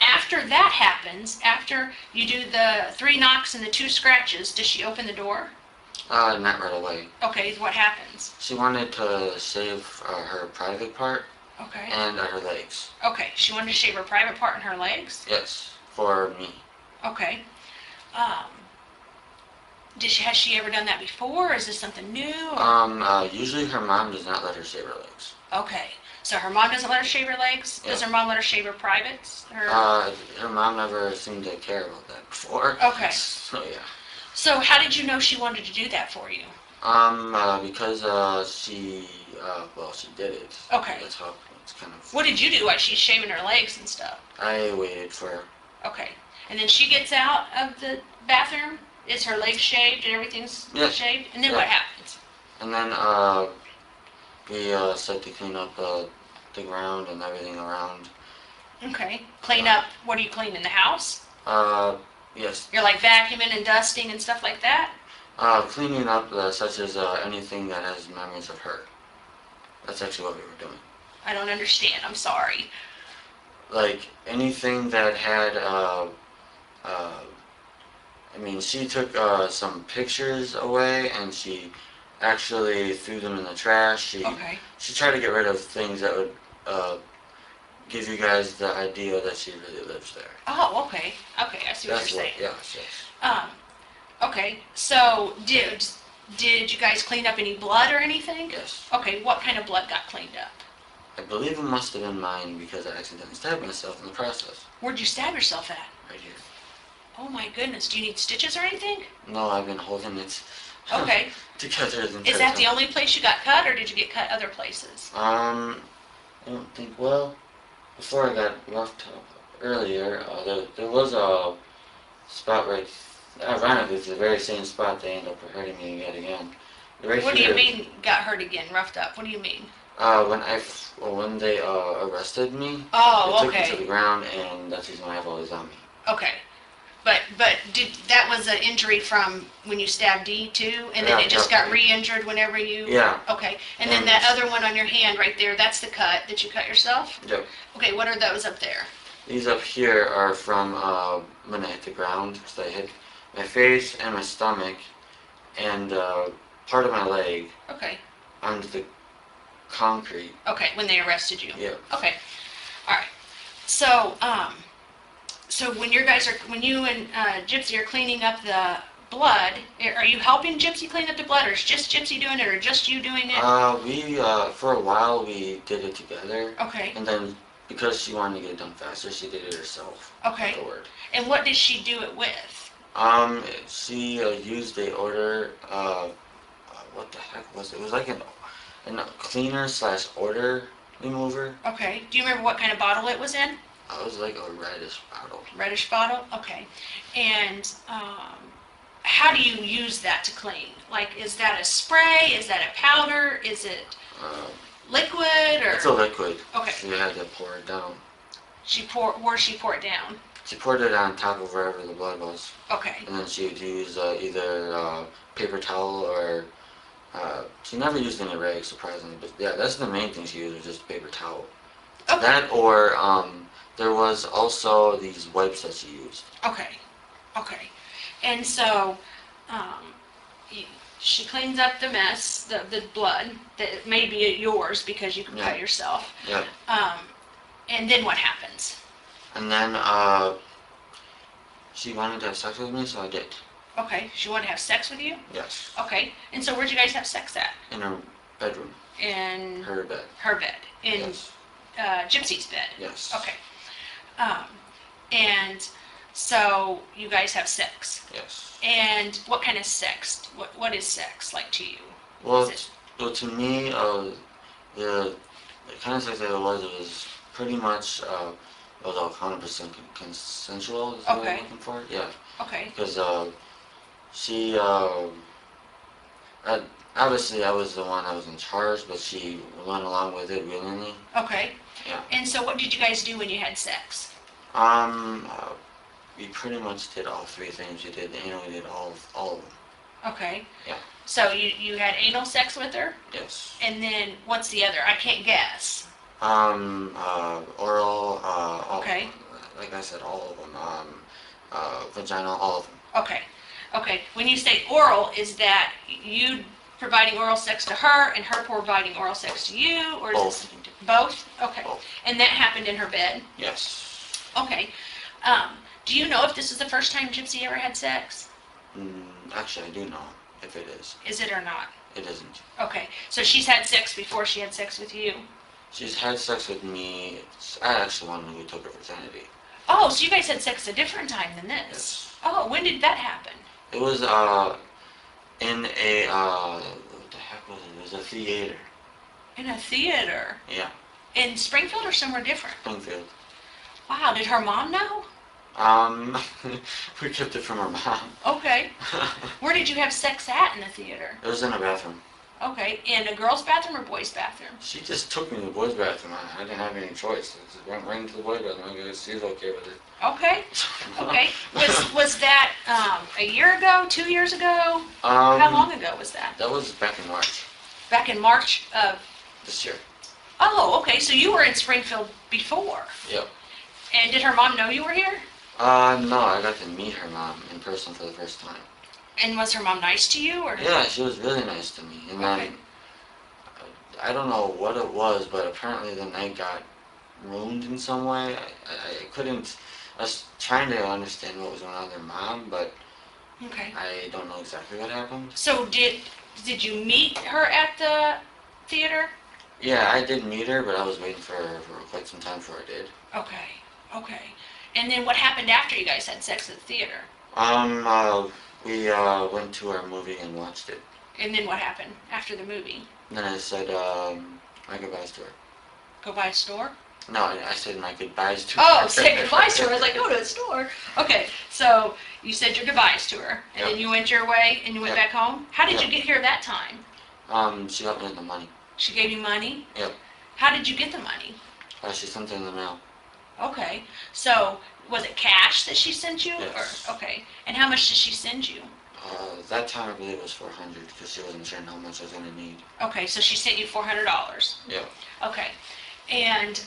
after that happens, after you do the 3 knocks and the 2 scratches, does she open the door? Not right away. Okay. What happens? She wanted to shave her private part Okay. and her legs. Okay. She wanted to shave her private part and her legs? Yes, for me. Okay. Has she ever done that before? Or is this something new? Or? Usually her mom does not let her shave her legs. Okay. So her mom doesn't let her shave her legs? Yeah. Does her mom let her shave her privates? Her mom never seemed to care about that before. Okay. So yeah. So how did you know she wanted to do that for you? Because she did it. Okay. That's how it's kind of. What did you do while she's shaving her legs and stuff? I waited for her. Okay. And then she gets out of the bathroom? Is her legs shaved and everything's shaved? And then what happens? And then we start to clean up the ground and everything around. Okay. Clean up. What are you cleaning? The house? Yes. You're like vacuuming and dusting and stuff like that? Cleaning up such as anything that has memories of her. That's actually what we were doing. I don't understand. I'm sorry. Like anything that had she took some pictures away and she actually threw them in the trash. She tried to get rid of things that would give you guys the idea that she really lives there. Oh, okay. Okay, I see what you're saying. Yes. Okay, so did you guys clean up any blood or anything? Yes. Okay, what kind of blood got cleaned up? I believe it must have been mine because I accidentally stabbed myself in the process. Where'd you stab yourself at? Right here. Oh my goodness, do you need stitches or anything? No, I've been holding it Okay. together. Is that the only place you got cut, or did you get cut other places? I don't think, before I got roughed up earlier, there was a spot right, ironically, it's the very same spot they end up hurting me yet again. Right What here, do you mean, got hurt again, roughed up? What do you mean? When they arrested me, Oh, they took okay. me to the ground, and that's the reason why I have all these on me. Okay. But that was an injury from when you stabbed Dee too, and then Yeah, it just got re-injured whenever you. Yeah. Okay. And then that other one on your hand right there, that's the cut that you cut yourself. Yep. Okay. What are those up there? These up here are from when I hit the ground, because I hit my face and my stomach, and part of my leg Okay. onto the concrete. Okay. When they arrested you. Yeah. Okay. All right. So so when you and Gypsy are cleaning up the blood, are you helping Gypsy clean up the blood, or is just Gypsy doing it, or just you doing it? We for a while we did it together. Okay. And then Because she wanted to get it done faster, she did it herself. Okay. Afterward. And what did she do it with? She used a order. What the heck was it? It was like a cleaner / odor remover. Okay. Do you remember what kind of bottle it was in? It was like a reddish bottle. Reddish bottle? Okay. And how do you use that to clean? Like, is that a spray? Is that a powder? Is it liquid? Or It's a liquid. Okay. So you had to pour it down. Where she pour it down? She poured it on top of wherever the blood was. Okay. And then she would use either paper towel or she never used any rags, surprisingly. But yeah, that's the main thing she used, was just paper towel. Okay. That or there was also these wipes that she used. Okay. Okay. And so she cleans up the mess, the blood that may be yours because you can cut yourself. Yep. And then what happens? And then she wanted to have sex with me, so I did. Okay. She wanted to have sex with you? Yes. Okay. And so where'd you guys have sex at? In her bedroom. In Her bed. her bed. In Yes. Gypsy's bed. Yes. Okay. And so you guys have sex. Yes. And what kind of sex? What is sex like to you? Well, to me, the kind of sex that it was pretty much it was all 100% consensual. Is what Okay. I'm looking for. Yeah. Okay. Because she obviously I was the one that was in charge, but she went along with it willingly. Okay. Yeah. And so what did you guys do when you had sex? We pretty much did all three things. We did anal, we did all of them. Okay. Yeah. So you had anal sex with her? Yes. And then what's the other? I can't guess. Oral, Okay. like I said, all of them. Vaginal, all of them. Okay. Okay. When you say oral, is that you providing oral sex to her and her providing oral sex to you, or is Both. it something different? Both? Okay. Both. And that happened in her bed? Yes. Okay. Do you know if this is the first time Gypsy ever had sex? Actually, I do know if it is. Is it or not? It isn't. Okay. So she's had sex before she had sex with you? She's had sex with me. I actually one who took her virginity. Oh, so you guys had sex a different time than this? Yes. Oh, when did that happen? It was in a what the heck was it? It was a theater. In a theater? Yeah. In Springfield or somewhere different? Springfield. Wow, did her mom know? We kept it from her mom. Okay. Where did you have sex at in the theater? It was in a bathroom. Okay, in a girl's bathroom or boy's bathroom? She just took me to the boys' bathroom. I didn't have any choice. I just went right into the boys' bathroom. I guess she was okay with it. Okay, okay. Was that a year ago, 2 years ago? How long ago was that? That was back in March Back in March of... this year. Oh, okay, so you were in Springfield before. Yep. And did her mom know you were here? No, I got to meet her mom in person for the first time. And was her mom nice to you, or? Yeah, she was really nice to me. And Okay. then, I don't know what it was, but apparently the night got ruined in some way. I couldn't, I was trying to understand what was going on with her mom, but Okay. I don't know exactly what happened. So did you meet her at the theater? Yeah, I did meet her, but I was waiting for her for quite some time before I did. Okay, okay. And then what happened after you guys had sex at the theater? We went to our movie and watched it. And then what happened after the movie? And then I said my goodbyes to her. Go buy a store? No, I said my goodbyes to her. Oh, say goodbyes to her. I was like, go to a store. Okay, so you said your goodbyes to her, and then Yep. you went your way and you went Yep. back home? How did you Yep. get here that time? She helped me with the money. She gave you money? Yep. How did you get the money? She sent it in the mail. Okay, so was it cash that she sent you? Yes. Or, okay, and how much did she send you? That time I believe it was $400 because she wasn't sure how much I was going to need. Okay, so she sent you $400. Yeah. Okay, and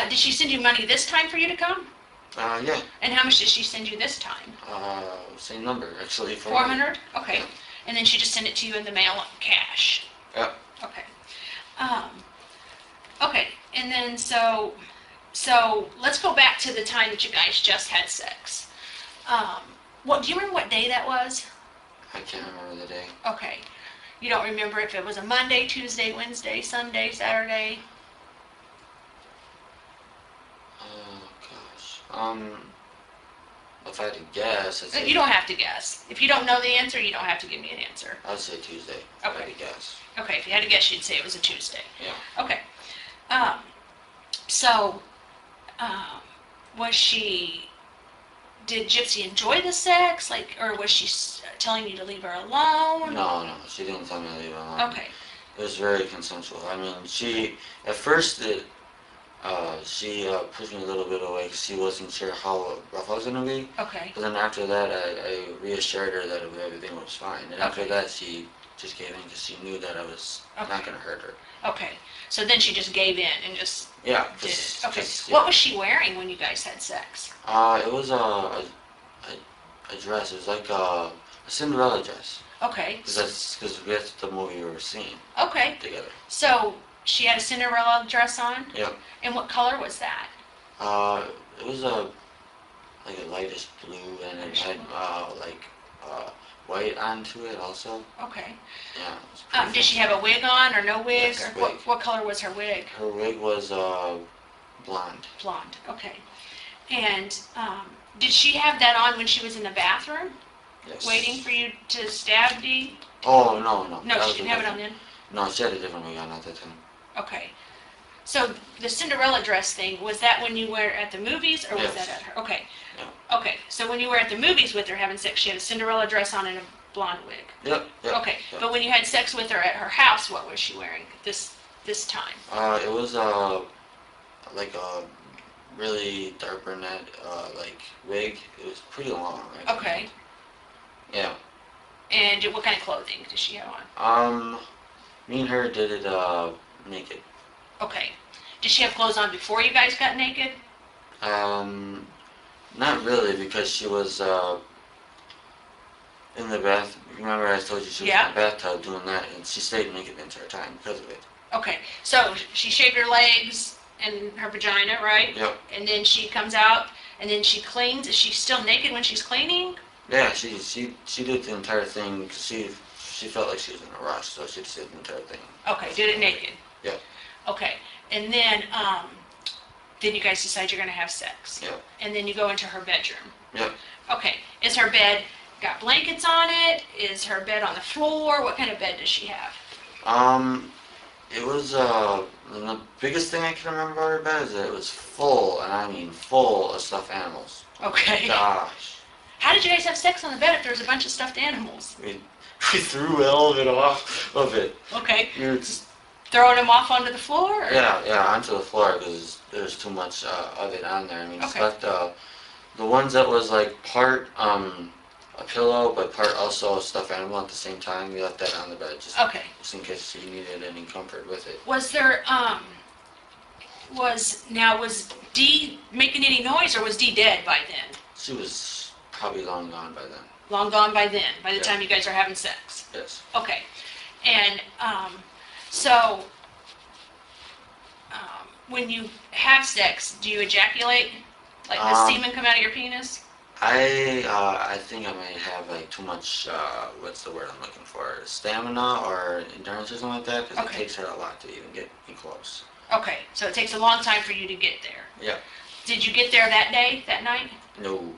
did she send you money this time for you to come? Yeah. And how much did she send you this time? Same number actually. 400? Okay. Yeah. And then she just sent it to you in the mail cash. Yeah. Okay. Okay. And then so let's go back to the time that you guys just had sex. What do you remember what day that was? I can't remember the day. Okay. You don't remember if it was a Monday, Tuesday, Wednesday, Sunday, Saturday? Oh gosh. If I had to guess, I'd say You don't have to guess. If you don't know the answer, you don't have to give me an answer. I'd say Tuesday. If I had to guess. Okay, if you had to guess, you'd say it was a Tuesday. Yeah. Okay. Um, so, was she, did Gypsy enjoy the sex? Like, or was she telling you to leave her alone? No, she didn't tell me to leave her alone. Okay. It was very consensual. I mean, at first, she pushed me a little bit away because she wasn't sure how rough I was going to be. Okay. But then after that, I reassured her that everything was fine. And after Okay. that, she just gave in because she knew that I was not going to hurt her. Okay. So then she just gave in and just Yeah. did it. Okay. Yeah. What was she wearing when you guys had sex? It was a dress. It was like a Cinderella dress. Okay. Because that's the movie we were seeing Okay. together. So she had a Cinderella dress on? Yep. And what color was that? It was like a lightish blue, and it had white onto it also. Okay. Yeah. It was pretty Did she have a wig on or no wig? Yes, Or wig. what color was her wig? Her wig was blonde. Blonde. Okay. And did she have that on when she was in the bathroom, Yes. waiting for you to stab Dee? Oh no. No, That she was didn't a have it on different- then. No, she had a different wig on at that time. Okay. So the Cinderella dress thing, was that when you were at the movies or was Yes. that at her? Okay. Yeah. Okay. So when you were at the movies with her having sex, she had a Cinderella dress on and a blonde wig. Yep. Okay. Yep. But when you had sex with her at her house, what was she wearing this time? It was like a really dark brunette like wig. It was pretty long. Okay. Yeah. And what kind of clothing did she have on? Me and her did it naked. Okay. Did she have clothes on before you guys got naked? Not really, because she was in the bath. Remember I told you she was in the bathtub doing that, and she stayed naked the entire time because of it. Okay. So she shaved her legs and her vagina, right? Yep. And then she comes out and then she cleans. Is she still naked when she's cleaning? Yeah, she did the entire thing because she felt like she was in a rush, so she just did the entire thing. Okay, did it naked. Yep. Okay. And then you guys decide you're going to have sex. Yep. And then you go into her bedroom. Yep. Okay. Is her bed got blankets on it? Is her bed on the floor? What kind of bed does she have? It was the biggest thing I can remember about her bed is that it was full, and I mean full of stuffed animals. Okay. Gosh. How did you guys have sex on the bed if there was a bunch of stuffed animals? We threw all of it off of it. Okay. We were just Throwing them off onto the floor? Or? yeah onto the floor because there's too much of it on there. I mean, Okay. it's like the ones that was like part a pillow but part also a stuffed animal at the same time. We left that on the bed just in case you needed any comfort with it. Was there was Dee making any noise or was Dee dead by then? She was probably long gone by then. Long gone by then, by the Yeah. time you guys are having sex. Yes. Okay. And so when you have sex, do you ejaculate? Like does semen come out of your penis? I think I might have like too much, what's the word I'm looking for, stamina or endurance or something like that, because it takes her a lot to even get me close. Okay, so it takes a long time for you to get there. Yeah. Did you get there that day, that night? No.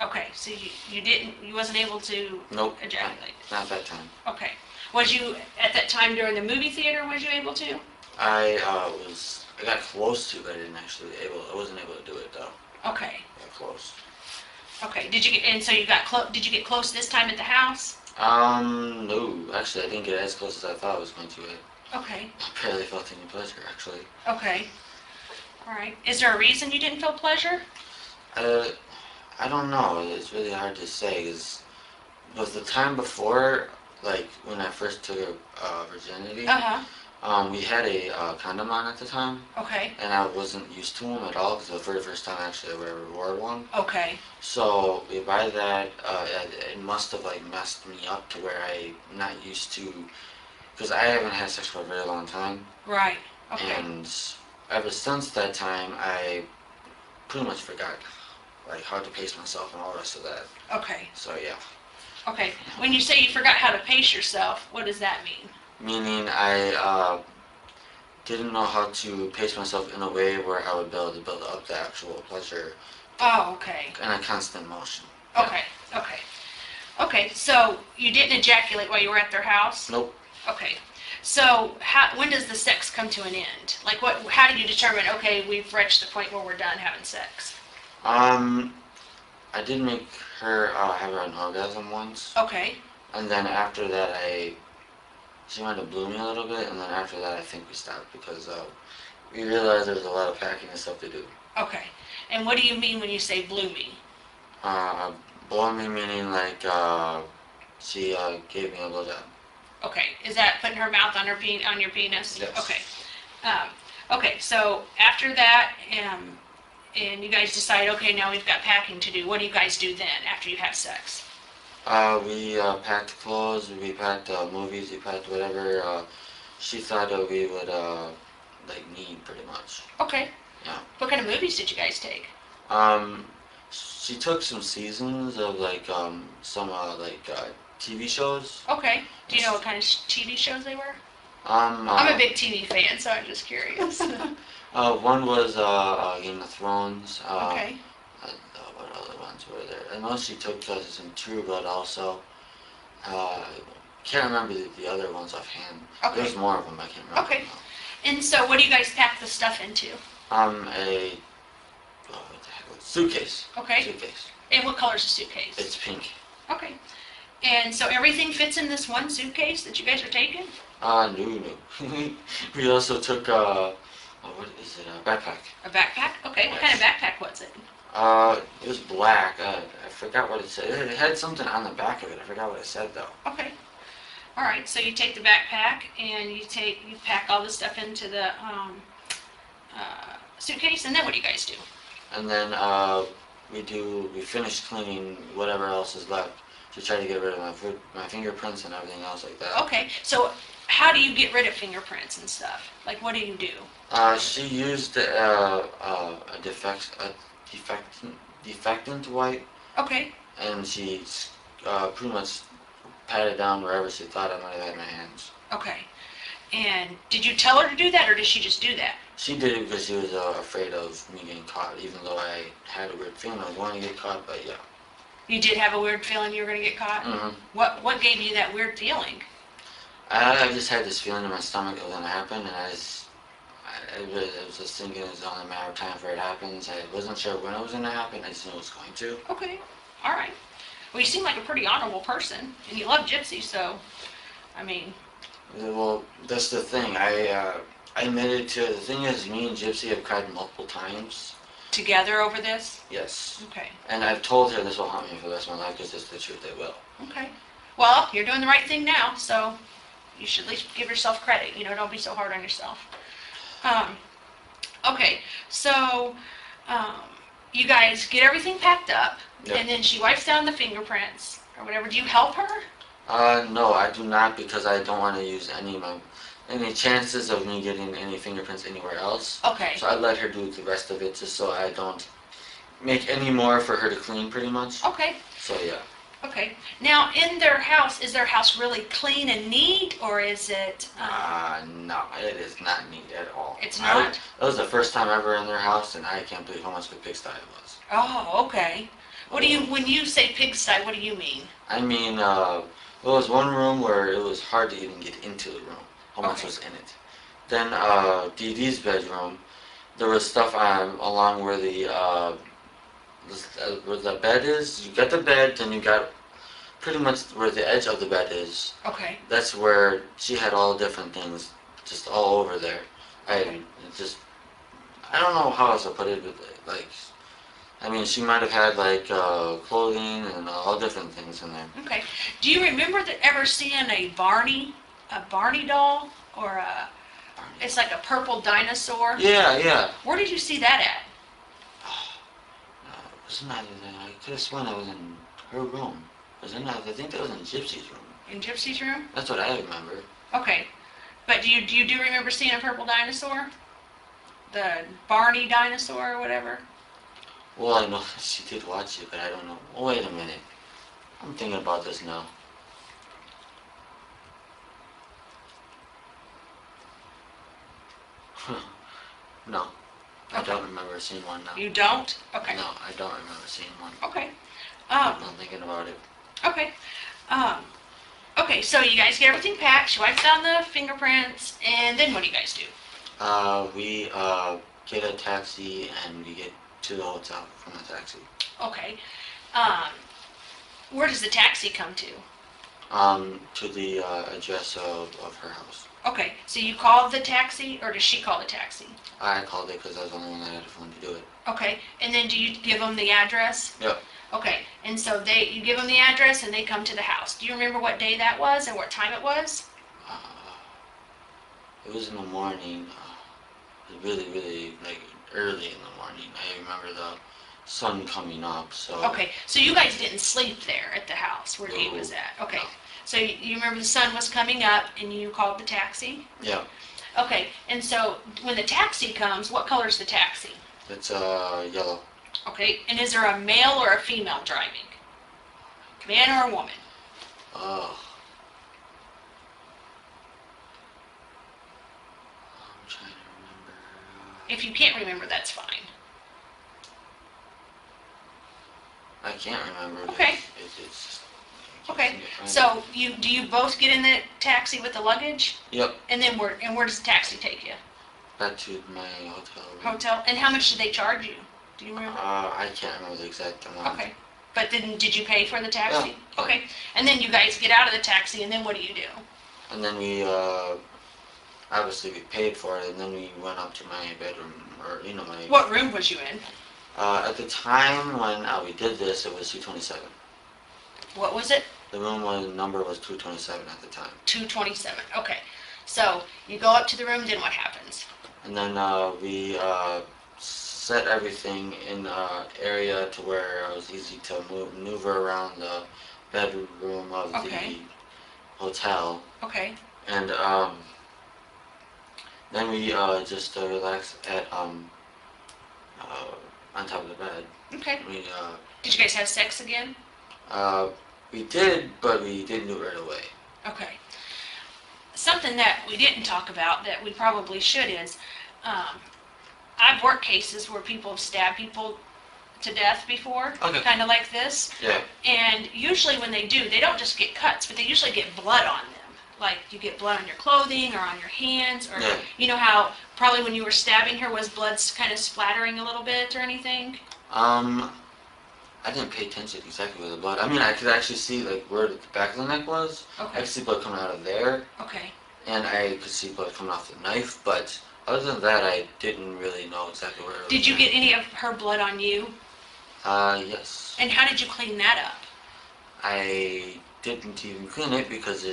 Okay, so you wasn't able to Nope. ejaculate? Not that time. Okay. Was you, at that time during the movie theater, was you able to? I got close to, but I wasn't able to do it though. Okay. I got close. Okay, did you get close this time at the house? No, actually I didn't get as close as I thought I was going to. Okay. I barely felt any pleasure, actually. Okay. All right. Is there a reason you didn't feel pleasure? I don't know. It's really hard to say. It was the time before, like when I first took virginity. We had a condom on at the time. Okay. And I wasn't used to them at all because it was the very first time actually I ever wore one. Okay. So by that, it must have like messed me up to where I'm not used to, because I haven't had sex for a very long time. Right. Okay. And ever since that time, I pretty much forgot like how to pace myself and all the rest of that. Okay. So yeah. Okay. When you say you forgot how to pace yourself, what does that mean? Meaning I didn't know how to pace myself in a way where I would be able to build up the actual pleasure Oh, okay. in a constant motion. Okay, okay. Okay, so you didn't ejaculate while you were at their house? Nope. Okay. So when does the sex come to an end? Like how do you determine, okay, we've reached the point where we're done having sex? I did make her have an orgasm once. Okay. And then after that, she wanted to blew me a little bit, and then after that, I think we stopped because we realized there was a lot of packing and stuff to do. Okay. And what do you mean when you say blew me? Blow me meaning like she gave me a blowjob. Okay. Is that putting her mouth on on your penis? Yes. Okay. Okay. So after that, and you guys decide, okay, now we've got packing to do. What do you guys do then after you have sex? We packed clothes, we packed movies, we packed whatever she thought that we would need pretty much. Okay. Yeah. What kind of movies did you guys take? She took some seasons of some TV shows. Okay. Do you know what kind of TV shows they were? I'm a big TV fan, so I'm just curious. One was Game of Thrones. Okay. What other ones were there? I know she took some True Blood also. Can't remember the other ones offhand. Okay. There's more of them, I can't remember. Okay. And so what do you guys pack the stuff into? What the heck? Suitcase. Okay. Suitcase. And what color's the suitcase? It's pink. Okay. And so everything fits in this one suitcase that you guys are taking? No. We also took what is it? A backpack. A backpack? Okay. What kind of backpack was it? It was black. I forgot what it said. It had something on the back of it. I forgot what it said though. Okay. All right. So you take the backpack and you pack all the stuff into the suitcase, and then what do you guys do? And then we finish cleaning whatever else is left to try to get rid of my fingerprints and everything else like that. Okay. So how do you get rid of fingerprints and stuff? Like, what do you do? She used a defectant wipe. Okay. And she pretty much patted down wherever she thought I might have had my hands. Okay. And did you tell her to do that, or did she just do that? She did it because she was afraid of me getting caught, even though I had a weird feeling I was going to get caught, but yeah. You did have a weird feeling you were going to get caught? Mm-hmm. What gave you that weird feeling? I just had this feeling in my stomach it was going to happen, and I was just thinking it was only a matter of time before it happens. I wasn't sure when it was going to happen, I just knew it was going to. Okay. All right. Well, you seem like a pretty honorable person, and you love Gypsy, so, I mean... Well, that's the thing. I admitted to it. The thing is, me and Gypsy have cried multiple times. Together over this? Yes. Okay. And I've told her this will haunt me for the rest of my life because it's the truth, it will. Okay. Well, you're doing the right thing now, so you should at least give yourself credit. Don't be so hard on yourself. Okay, so you guys get everything packed up, Yep. And then she wipes down the fingerprints or whatever. Do you help her? No, I do not because I don't want to use any chances of me getting any fingerprints anywhere else. Okay. So I let her do the rest of it just so I don't make any more for her to clean pretty much. Okay. So yeah. Okay. Now, in their house, is their house really clean and neat, or is it... No, it is not neat at all. It's not? That was the first time ever in their house, and I can't believe how much of a pigsty it was. Oh, okay. When you say pigsty, what do you mean? I mean, there was one room where it was hard to even get into the room. How much Okay. was in it? Then Dee Dee's bedroom, there was stuff along where the bed is. You got the bed, then you got pretty much where the edge of the bed is. Okay. That's where she had all different things just all over there. I don't know how else to put it, but she might have had clothing and all different things in there. Okay. Do you remember ever seeing a Barney doll, or it's like a purple dinosaur? Yeah. Where did you see that at? Wasn't that I could have sworn I was in her room. I think that was in Gypsy's room. In Gypsy's room? That's what I remember. Okay. But do you remember seeing a purple dinosaur? The Barney dinosaur or whatever? Well, I know she did watch it, but I don't know. Oh, wait a minute. I'm thinking about this now. No. I Okay. don't remember seeing one now. You don't? Okay. No, I don't remember seeing one. Okay. I'm thinking about it. Okay. Um, okay, so you guys get everything packed, she wipes down the fingerprints, and then what do you guys do? We get a taxi and we get to the hotel from the taxi. Okay. Where does the taxi come to? To the address of her house. Okay, so you call the taxi, or does she call the taxi? I called it because I was the only one that had a phone to do it. Okay, and then do you give them the address? Yep. Okay, and so you give them the address and they come to the house. Do you remember what day that was and what time it was? It was in the morning. It was really, really like early in the morning. I remember the sun coming up. So. Okay, so you guys didn't sleep there at the house where he was at. Okay, No. so you remember the sun was coming up and you called the taxi? Yeah. Okay, and so when the taxi comes, what color is the taxi? It's yellow. Okay, and is there a male or a female driving? Man or a woman? Oh. I'm trying to remember. If you can't remember, that's fine. I can't remember. Okay. It's Okay, so do you both get in the taxi with the luggage? Yep. And then where does the taxi take you? Back to my hotel room. Hotel? And how much did they charge you? Do you remember? I can't remember the exact amount. Okay, but then did you pay for the taxi? Yeah. Okay, and then you guys get out of the taxi, and then what do you do? And then we obviously we paid for it, and then we went up to my bedroom, or my. What room was you in? At the time when we did this, it was 227. What was it? The number was 227 at the time. 227. Okay, so you go up to the room. Then what happens? And then we set everything in area to where it was easy to maneuver around the bedroom of Okay. the hotel. Okay. And then we just relaxed at on top of the bed. Okay. We Did you guys have sex again? we did, but we didn't do it right away. Okay. Something that we didn't talk about that we probably should is, I've worked cases where people have stabbed people to death before, Okay. kind of like this. Yeah. And usually when they do, they don't just get cuts, but they usually get blood on them. Like you get blood on your clothing or on your hands, or Yeah. you know how probably when you were stabbing her was blood kind of splattering a little bit or anything? I didn't pay attention exactly where the blood. I mean, I could actually see like where the back of the neck was. I Okay. could see blood coming out of there, Okay. and I could see blood coming off the knife. But other than that, I didn't really know exactly where it was. Did you get any of her blood on you? Yes. And how did you clean that up? I didn't even clean it because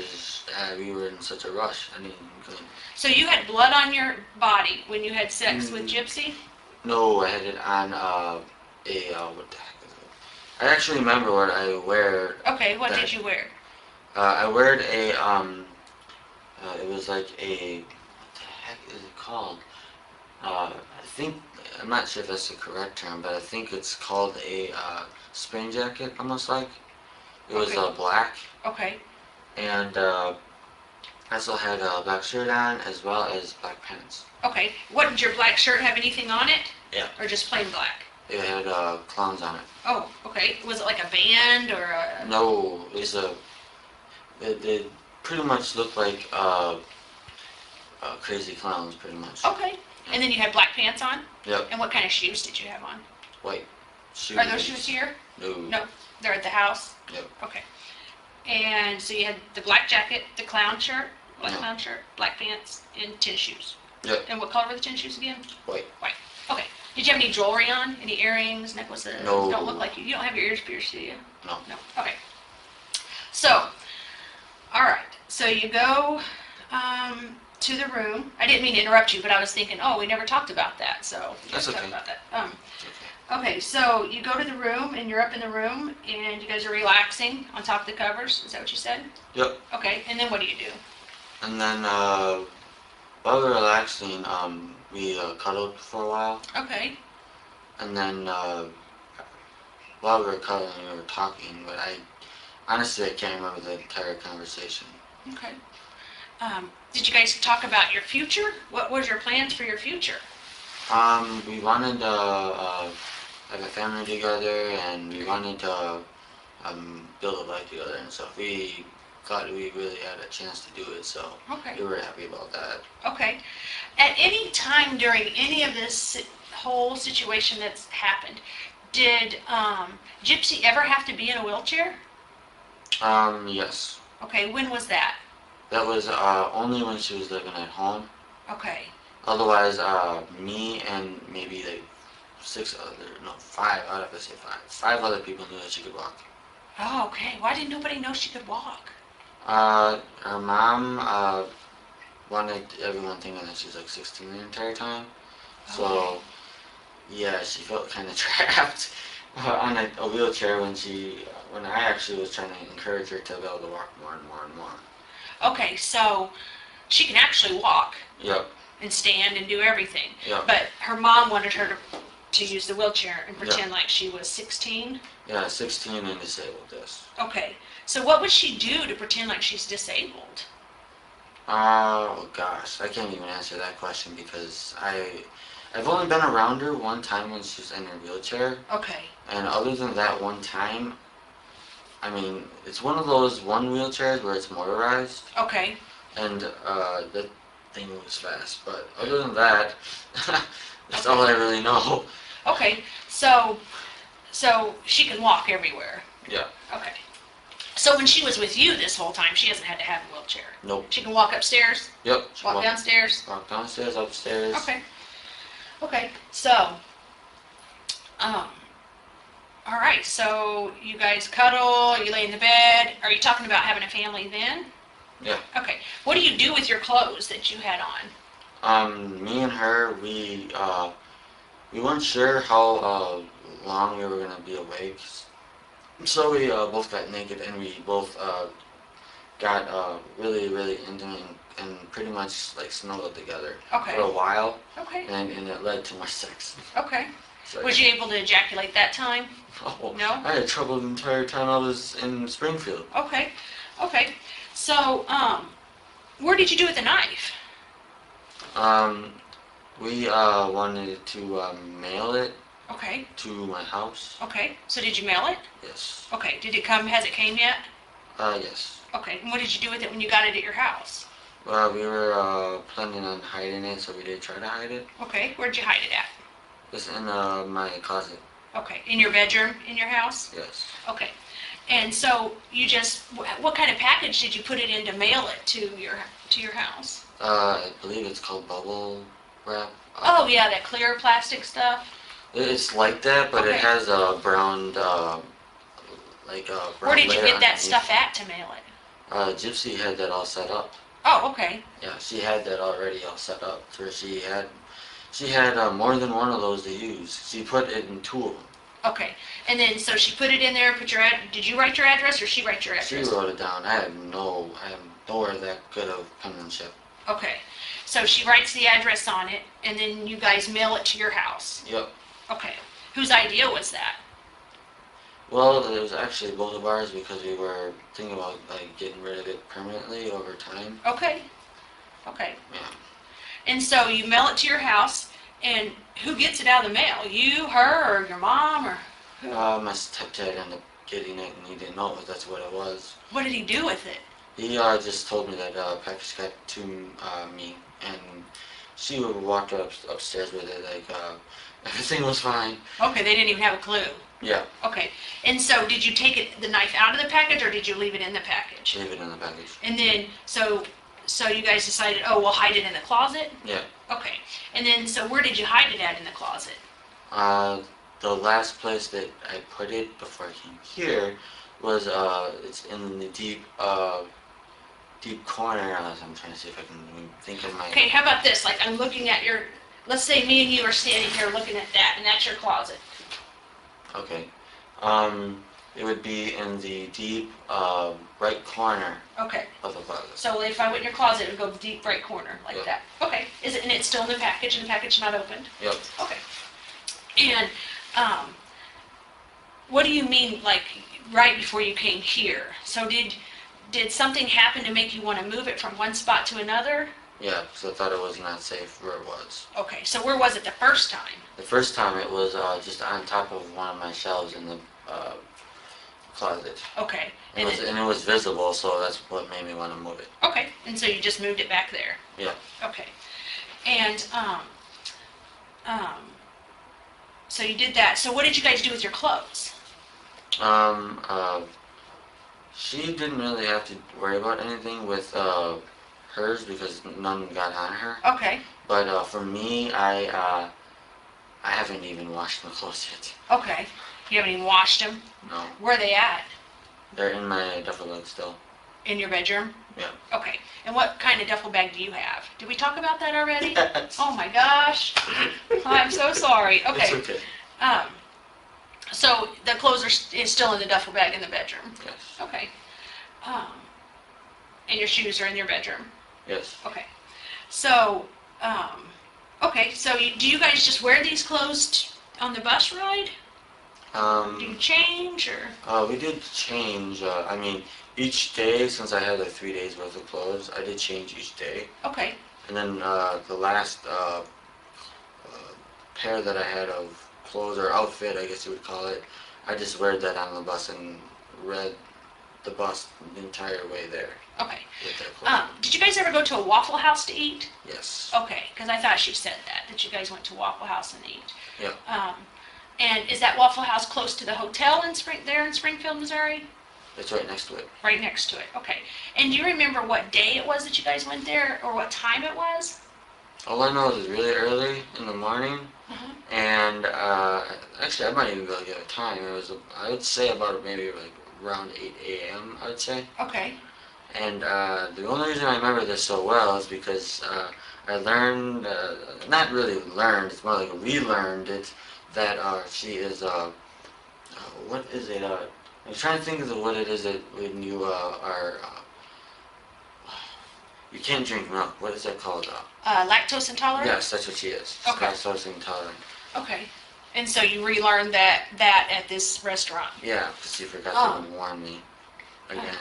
we were in such a rush. I didn't even clean it. So you had blood on your body when you had sex with Gypsy? No, I had it on what the heck is it? I actually remember what I wear. Okay, what that- did you wear? I wear a it was like a, what the heck is it called? I think, I'm not sure if that's the correct term, but I think it's called a spring jacket, almost like. It was Okay. black, Okay. and I also had a black shirt on as well as black pants. Okay. What did your black shirt have anything on it? Yeah. Or just plain black? It had clowns on it. Oh, okay. Was it like a band or a... No, it was it pretty much looked like crazy clowns, pretty much. Okay. And then you had black pants on? Yep, And what kind of shoes did you have on? white shoes. Are those shoes here? No. No. They're at the house? Yep. Okay. And so you had the black jacket, the clown shirt, black Yeah. clown shirt, black pants, and tennis shoes. Yep. And what color were the tennis shoes again? White. White. Okay. Did you have any jewelry on? Any earrings, necklaces? No. Don't look like you. You don't have your ears pierced, do you? No. No. Okay. So, all right. So you go to the room. I didn't mean to interrupt you, but I was thinking, oh, we never talked about that. So That's let's talk okay. about that. It's okay. Okay. So you go to the room and you're up in the room and you guys are relaxing on top of the covers. Is that what you said? Yep. Okay. And then what do you do? And then while we were relaxing, we cuddled for a while, Okay. and then while we were cuddling, we were talking. But honestly, I can't remember the entire conversation. Okay. Did you guys talk about your future? What was your plans for your future? We wanted to have a family together, and we wanted to build a life together and stuff. We thought we really had a chance to do it, so Okay. we were happy about that. Okay. At any time during any of this whole situation that's happened, did Gypsy ever have to be in a wheelchair? Yes. Okay, when was that? That was only when she was living at home. Okay. Otherwise, me and maybe like five, I'd have to say five other people knew that she could walk. Oh, okay. Why didn't nobody know she could walk? Her mom wanted everyone thinking that she was like 16 the entire time. So, yeah, she felt kind of trapped on a wheelchair when I actually was trying to encourage her to be able to walk more and more and more. Okay, so she can actually walk Yep, and stand and do everything. yep. But her mom wanted her to use the wheelchair and pretend like she was 16? Yeah, 16 and disabled, yes. Okay, so what would she do to pretend like she's disabled? Oh gosh, I can't even answer that question because I've only been around her one time when she was in her wheelchair, Okay, and other than that one time, I mean, it's one of those one wheelchairs where it's motorized, okay, and the thing moves fast. But other than that, that's all I really know. okay, so she can walk everywhere. Yeah. Okay. So when she was with you this whole time, she hasn't had to have a wheelchair? Nope. She can walk upstairs, Yep. walk downstairs? Walk downstairs, upstairs. Okay. Okay, so, all right, so you guys cuddle, you lay in the bed. Are you talking about having a family then? Yeah. Okay. What do you do with your clothes that you had on? Me and her, we weren't sure how long we were gonna be awake, so we both got naked and we both got really, really intimate and pretty much like snuggled together Okay. for a while, Okay. and it led to more sex. Okay. So, Was you able to ejaculate that time? oh, No? I had trouble the entire time I was in Springfield. Okay. Okay. So, where did you do with the knife? We wanted to mail it Okay. to my house. Okay. So did you mail it? Yes. Okay. Did it come? Has it came yet? Yes. Okay. And what did you do with it when you got it at your house? Well, we were planning on hiding it, so we did try to hide it. Okay. Where'd you hide it at? It's in my closet. Okay. In your bedroom in your house? Yes. Okay. And so you just, what kind of package did you put it in to mail it to your house? I believe it's called bubble wrap. Oh yeah, that clear plastic stuff. It's like that, but Okay. it has a brown, like a brown Where did you layer get that underneath. stuff at to mail it? Gypsy had that all set up. Oh, okay. Yeah, she had that already all set up. Where she had more than one of those to use. She put it in two of them. Okay. And then so she put it in there. Did you write your address or she write your address? She wrote it down. I have nowhere that good of penmanship. Okay. So she writes the address on it, and then you guys mail it to your house. Yep. Okay. Whose idea was that? Well, it was actually both of ours because we were thinking about like getting rid of it permanently over time. Okay. Okay. Yeah. And so you mail it to your house, and who gets it out of the mail? You, her, or your mom, or who? My stepdad ended up getting it, and he didn't know that's what it was. What did he do with it? He just told me that package got to me, and she walked upstairs with it like everything was fine. Okay, they didn't even have a clue. Yeah. Okay. And so did you take the knife out of the package, or did you leave it in the package? Leave it in the package. And then, so you guys decided, oh, we'll hide it in the closet? Yeah. Okay. And then, so where did you hide it at in the closet? The last place that I put it before I came here was it's in the deep corner. I'm trying to see if I can think of my. Okay, how about this? Like, I'm looking at let's say me and you are standing here looking at that, and that's your closet. Okay. It would be in the deep right corner Okay. of the closet. So if I went in your closet, it would go to the deep right corner, like Yep. that. Okay. And it's still in the package, and the package not opened? Yep. Okay. And, what do you mean, like, right before you came here? So did something happen to make you want to move it from one spot to another? Yeah, because I thought it was not safe where it was. Okay, so where was it the first time? The first time it was just on top of one of my shelves in the closet. Okay. And it was visible, so that's what made me want to move it. Okay, and so you just moved it back there? Yeah. Okay. And, so you did that. So what did you guys do with your clothes? She didn't really have to worry about anything with hers because none got on her. Okay. But for me, I haven't even washed my clothes yet. Okay. You haven't even washed them? No. Where are they at? They're in my duffel bag still. In your bedroom? Yeah. Okay. And what kind of duffel bag do you have? Did we talk about that already? Yes. Oh my gosh. I'm so sorry. Okay. It's okay. So the clothes is still in the duffel bag in the bedroom? Yes. Okay. And your shoes are in your bedroom? Yes. Okay. So, okay, so do you guys just wear these clothes on the bus ride? Do you change, or? We did change, I mean, each day, since I had like 3 days worth of clothes, I did change each day. Okay. And then the last pair that I had of clothes, or outfit, I guess you would call it, I just wear that on the bus and read the bus the entire way there. Okay. With that clothes. Did you guys ever go to a Waffle House to eat? Yes. Okay, because I thought she said that you guys went to Waffle House and eat. Yeah. And is that Waffle House close to the hotel in Springfield, Missouri? It's right next to it. Right next to it, okay. And do you remember what day it was that you guys went there, or what time it was? All I know is it's really early in the morning, and actually I might even be able to get a time. It was, I would say about maybe like around 8 a.m. I would say. Okay. And the only reason I remember this so well is because I learned, not really learned, it's more like relearned it, that she is, what is it, I'm trying to think of what it is that when you are, you can't drink milk, what is that called? Lactose intolerant? Yes, that's what she is. Okay. Lactose intolerant. Okay. And so you relearned that at this restaurant? Yeah, because she forgot to warn me again.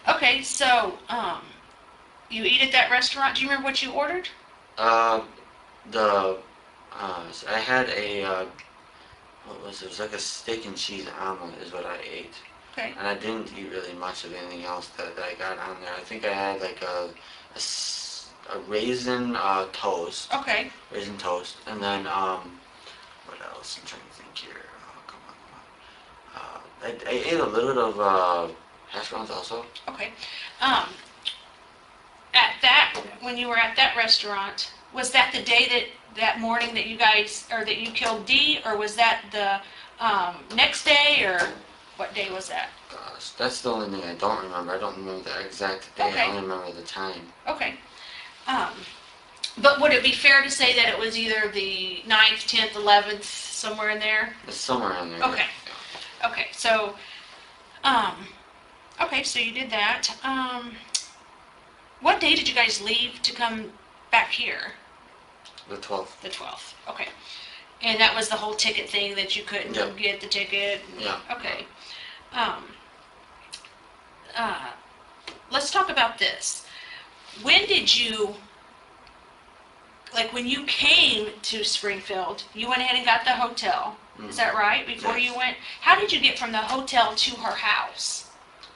Okay, so you eat at that restaurant. Do you remember what you ordered? I had a, what was it? It was like a steak and cheese omelet is what I ate. Okay. And I didn't eat really much of anything else that I got on there. I think I had like a raisin toast. Okay. Raisin toast. And then, what else? I'm trying to think here. Oh, come on. I ate a little bit of hash browns also. Okay. When you were at that restaurant, was that the day that morning that you guys, or that you killed Dee, or was that the next day, or what day was that? Gosh, that's the only thing I don't remember. I don't remember the exact day. Okay. I only remember the time. Okay. But would it be fair to say that it was either the 9th, 10th, 11th, somewhere in there? It's somewhere in there. Okay. Yeah. Okay, so, okay, so you did that. What day did you guys leave to come back here? The 12th. The 12th, okay. And that was the whole ticket thing that you couldn't Yep. get the ticket? Yeah. Okay. Let's talk about this. When did you, like when you came to Springfield, you went ahead and got the hotel, is that right, before Yes. you went? How did you get from the hotel to her house?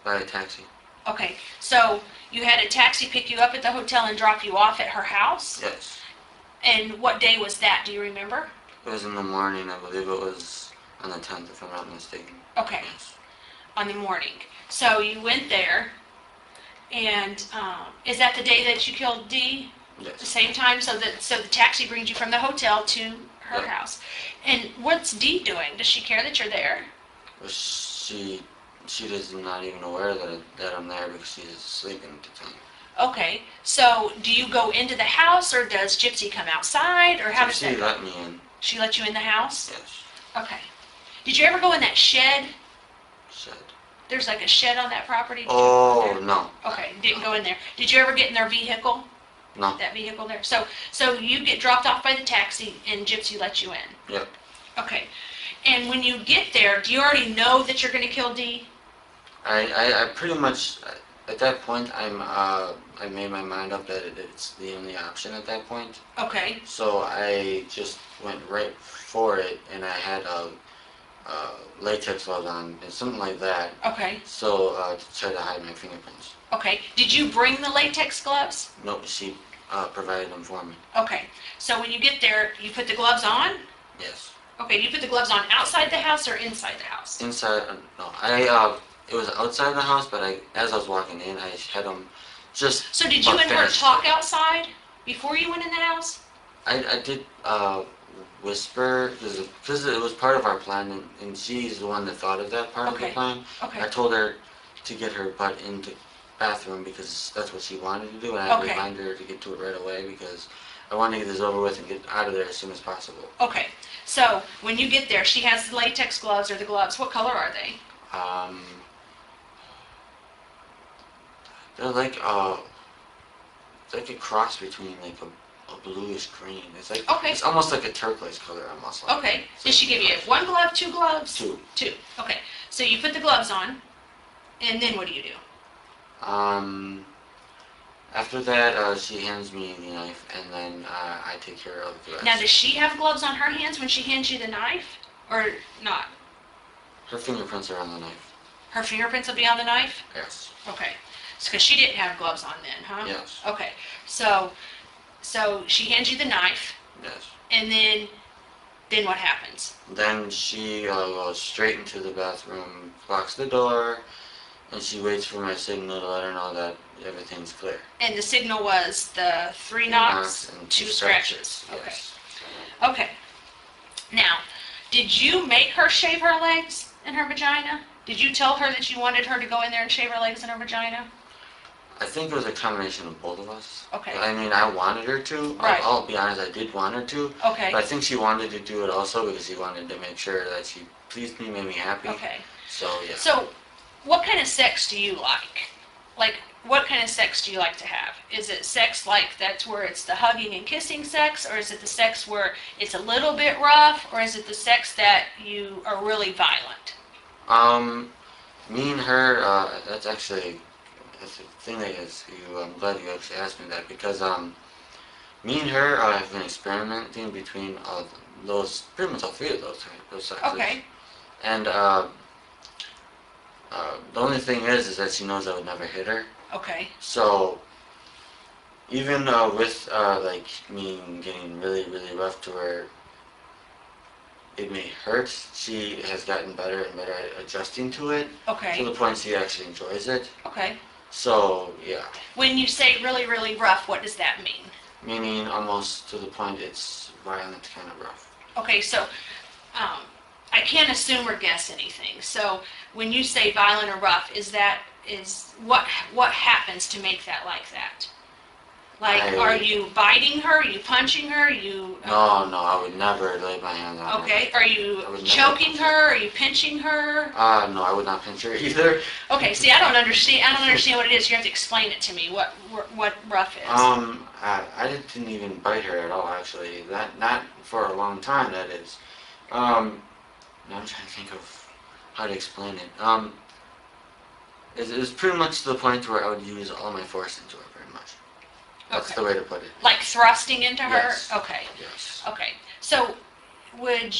By a taxi. Okay, so you had a taxi pick you up at the hotel and drop you off at her house? Yes. And what day was that, do you remember? It was in the morning. I believe it was on the 10th, if I'm not mistaken. Okay, Yes. on the morning. So you went there, and is that the day that you killed Dee? The Yes. same time, so the taxi brings you from the hotel to her Yep. house. And what's Dee doing? Does she care that you're there? But she is not even aware that I'm there because she's sleeping at the time. Okay, so do you go into the house, or does Gypsy come outside, or how does She that? let me in. She let you in the house? Yes. Okay. Did you ever go in that shed? Said. There's like a shed on that property? Did you go Oh, in there? no. Okay, didn't go in there. Did you ever get in their vehicle? No. That vehicle there? So you get dropped off by the taxi, and Gypsy lets you in? Yep. Okay. And when you get there, do you already know that you're going to kill Dee? I pretty much, at that point, I made my mind up that it's the only option at that point. Okay. So I just went right for it, and I had latex gloves on, and something like that. Okay. So to try to hide my fingerprints. Okay. Did you bring the latex gloves? Nope, she provided them for me. Okay. So when you get there, you put the gloves on? Yes. Okay. You put the gloves on outside the house or inside the house? Inside, no, it was outside the house, but as I was walking in, I had them just. So did you and her talk outside before you went in the house? I did whisper because it was part of our plan, and she's the one that thought of that part of the plan. Okay. I told her to get her butt into the bathroom because that's what she wanted to do, and I had to remind her to get to it right away because I wanted to get this over with and get out of there as soon as possible. Okay. So when you get there, she has the latex gloves or the gloves. What color are they? They're like it's like a cross between like a bluish green. It's like it's almost like a turquoise color almost. Like. Okay. Did she give you one glove, two gloves? Two. Two. Okay. So you put the gloves on, and then what do you do? After that, she hands me the knife, and then I take care of the rest. Now, does she have gloves on her hands when she hands you the knife, or not? Her fingerprints are on the knife. Her fingerprints will be on the knife? Yes. Okay. Because she didn't have gloves on then, huh? Yes. Okay. So she hands you the knife. Yes. And then what happens? Then she goes straight into the bathroom, locks the door, and she waits for my signal to let her know that everything's clear. And the signal was the 3 knocks and 2 scratches. Yes. Okay. Now, did you make her shave her legs and her vagina? Did you tell her that you wanted her to go in there and shave her legs and her vagina? I think it was a combination of both of us. Okay. I mean, I wanted her to. Right. I'll be honest, I did want her to. Okay. But I think she wanted to do it also because she wanted to make sure that she pleased me, made me happy. Okay. So, yeah. So, what kind of sex do you like? Like, what kind of sex do you like to have? Is it sex like that's where it's the hugging and kissing sex, or is it the sex where it's a little bit rough, or is it the sex that you are really violent? Me and her, that's actually the thing that is, I'm glad you actually asked me that because, me and her have been experimenting between those, pretty much all three of those sexes. Okay. And, the only thing is that she knows I would never hit her. Okay. So, even with like me getting really, really rough to where it may hurt, she has gotten better and better at adjusting to it. Okay. To the point she actually enjoys it. Okay. So, yeah. When you say really, really rough, what does that mean? Meaning almost to the point it's violent kind of rough. Okay, so I can't assume or guess anything. So when you say violent or rough, is what happens to make that like that? Like, are you biting her? Are you punching her? No, I would never lay my hands on her. Okay, are you choking her? Are you pinching her? No, I would not pinch her either. Okay, see, I don't understand what it is. You have to explain it to me. What rough is? I didn't even bite her at all. Actually, not for a long time. That is. Now I'm trying to think of how to explain it. It was pretty much to the point where I would use all my force into her. That's the way to put it. Like thrusting into her? Yes. Okay. Yes. Okay. So, would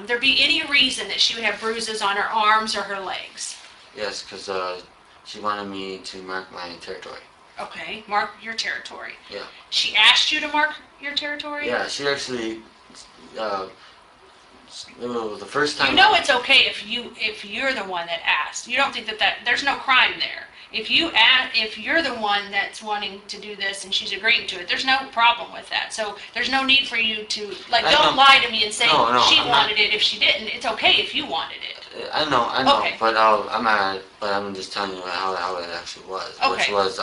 there be any reason that she would have bruises on her arms or her legs? Yes, because she wanted me to mark my territory. Okay, mark your territory. Yeah. She asked you to mark your territory? Yeah, she actually, the first time... You know it's okay if you're the one that asked. You don't think that there's no crime there. If you're the one that's wanting to do this and she's agreeing to it, there's no problem with that. So there's no need for you to, don't lie to me and say she wanted it if she didn't. It's okay if you wanted it. I know, Okay. but I'm just telling you how it actually was. Okay. Which was,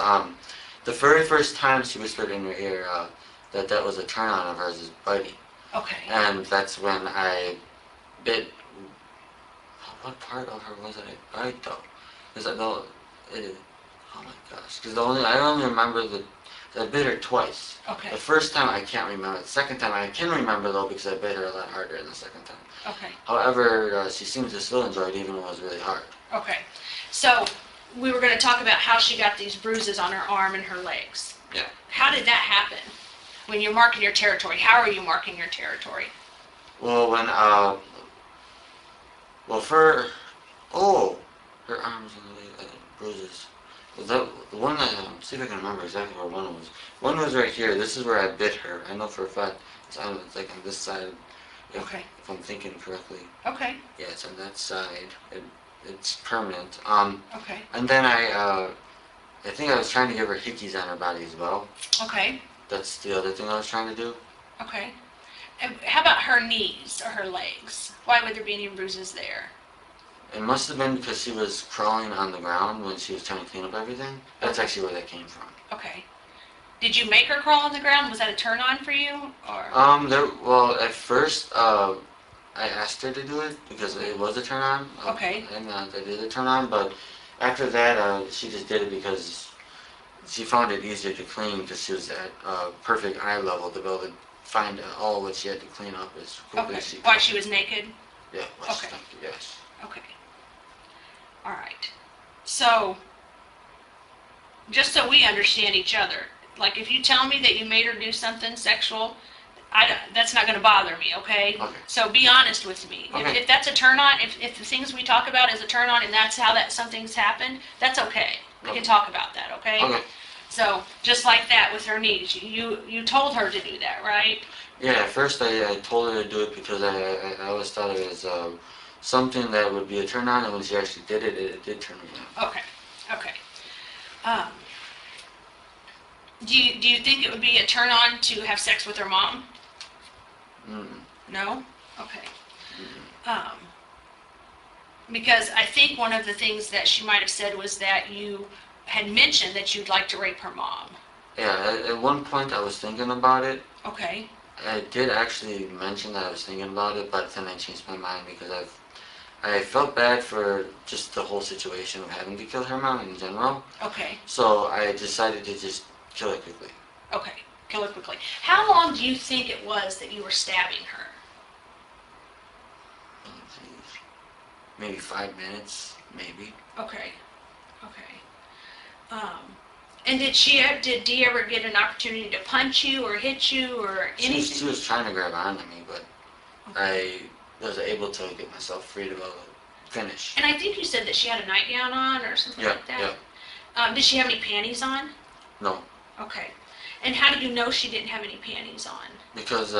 the very first time she whispered in your ear that was a turn on of hers is biting. Okay. And that's when I bit, what part of her was it I bite though? Because oh my gosh! Because I only remember the I bit her twice. Okay. The first time I can't remember. The second time I can remember though because I bit her a lot harder the second time. Okay. However, she seems to still enjoy it even though it was really hard. Okay. So we were going to talk about how she got these bruises on her arm and her legs. Yeah. How did that happen? When you're marking your territory, how are you marking your territory? Well, when her arms and bruises. The one that, see if I can remember exactly where one was. One was right here. This is where I bit her. I know for a fact it's like on this side. Okay. If I'm thinking correctly. Okay. Yeah, it's on that side. It's permanent. Okay. And then I think I was trying to give her hickeys on her body as well. Okay. That's the other thing I was trying to do. Okay. And how about her knees or her legs? Why would there be any bruises there? It must have been because she was crawling on the ground when she was trying to clean up everything. That's actually where that came from. Okay. Did you make her crawl on the ground? Was that a turn on for you, or? Well, at first, I asked her to do it because it was a turn on. Okay. And I did a turn on, but after that, she just did it because she found it easier to clean because she was at perfect eye level to be able to find all what she had to clean up as quickly as she could. While she was naked? Yeah. Okay. Yes. Okay. All right. So, just so we understand each other, like if you tell me that you made her do something sexual, that's not going to bother me, okay? Okay. So be honest with me. Okay. If that's a turn on, if the things we talk about is a turn on and that's how something's happened, that's okay. We can talk about that, okay? Okay. So, just like that with her knees, you told her to do that, right? Yeah, at first I told her to do it because I always thought it was something that would be a turn on, and when she actually did it, it did turn me on. Okay, okay. Do you think it would be a turn on to have sex with her mom? No? Okay. Because I think one of the things that she might have said was that you had mentioned that you'd like to rape her mom. Yeah, at one point I was thinking about it. Okay. I did actually mention that I was thinking about it, but then I changed my mind because I felt bad for just the whole situation of having to kill her mom in general. Okay. So I decided to just kill her quickly. Okay. Kill her quickly. How long do you think it was that you were stabbing her? Oh, geez. Maybe 5 minutes, maybe. Okay. Okay. And did Dee ever get an opportunity to punch you or hit you or anything? She was trying to grab onto me, but I was able to get myself free to be able to finish. And I think you said that she had a nightgown on or something like that? Yeah. Did she have any panties on? No. Okay. And how did you know she didn't have any panties on? Because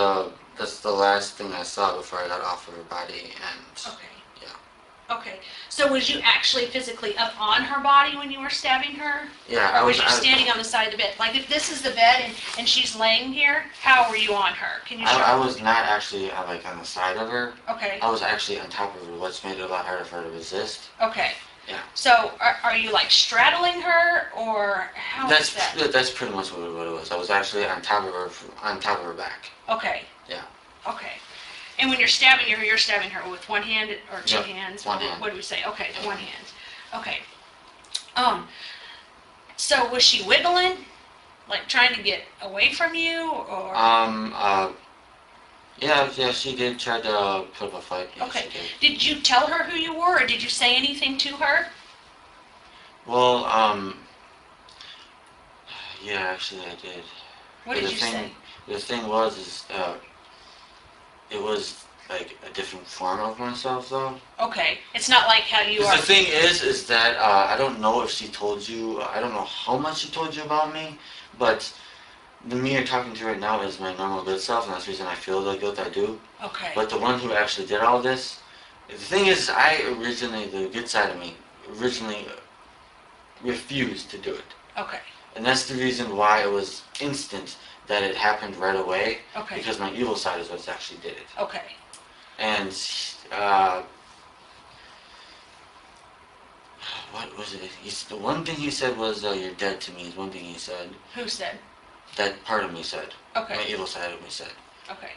that's the last thing I saw before I got off of her body, and okay. Yeah. Okay. So was you actually physically up on her body when you were stabbing her? Yeah. Or was you standing on the side of the bed? Like if this is the bed and she's laying here, how were you on her? Can you show I me? was not actually like on the side of her. Okay. I was actually on top of her, which made it a lot harder for her to resist. Okay. Yeah. So are you like straddling her or how is that? That's pretty much what it was. I was actually on top of her back. Okay. Yeah. Okay. And when you're stabbing her with one hand or two hands? One hand. What do we say? Okay, one hand. Okay. So was she wiggling? Like trying to get away from you or? Yeah, she did try to put up a fight. Yes, okay. She Did you tell her who you were or did you say anything to her? Well, yeah, actually I did. What did you say? The thing was, it was like a different form of myself though. Okay. It's not like how you are. The thing is that I don't know if she told you, I don't know how much she told you about me, but the me you're talking to right now is my normal good self, and that's the reason I feel the guilt I do. Okay. But the one who actually did all this, the thing is, the good side of me, originally refused to do it. Okay. And that's the reason why it was instant that it happened right away. Okay. Because my evil side is what actually did it. Okay. And, what was it? The one thing he said was, you're dead to me, is one thing he said. Who said? That part of me said. Okay. My evil side of me said. Okay.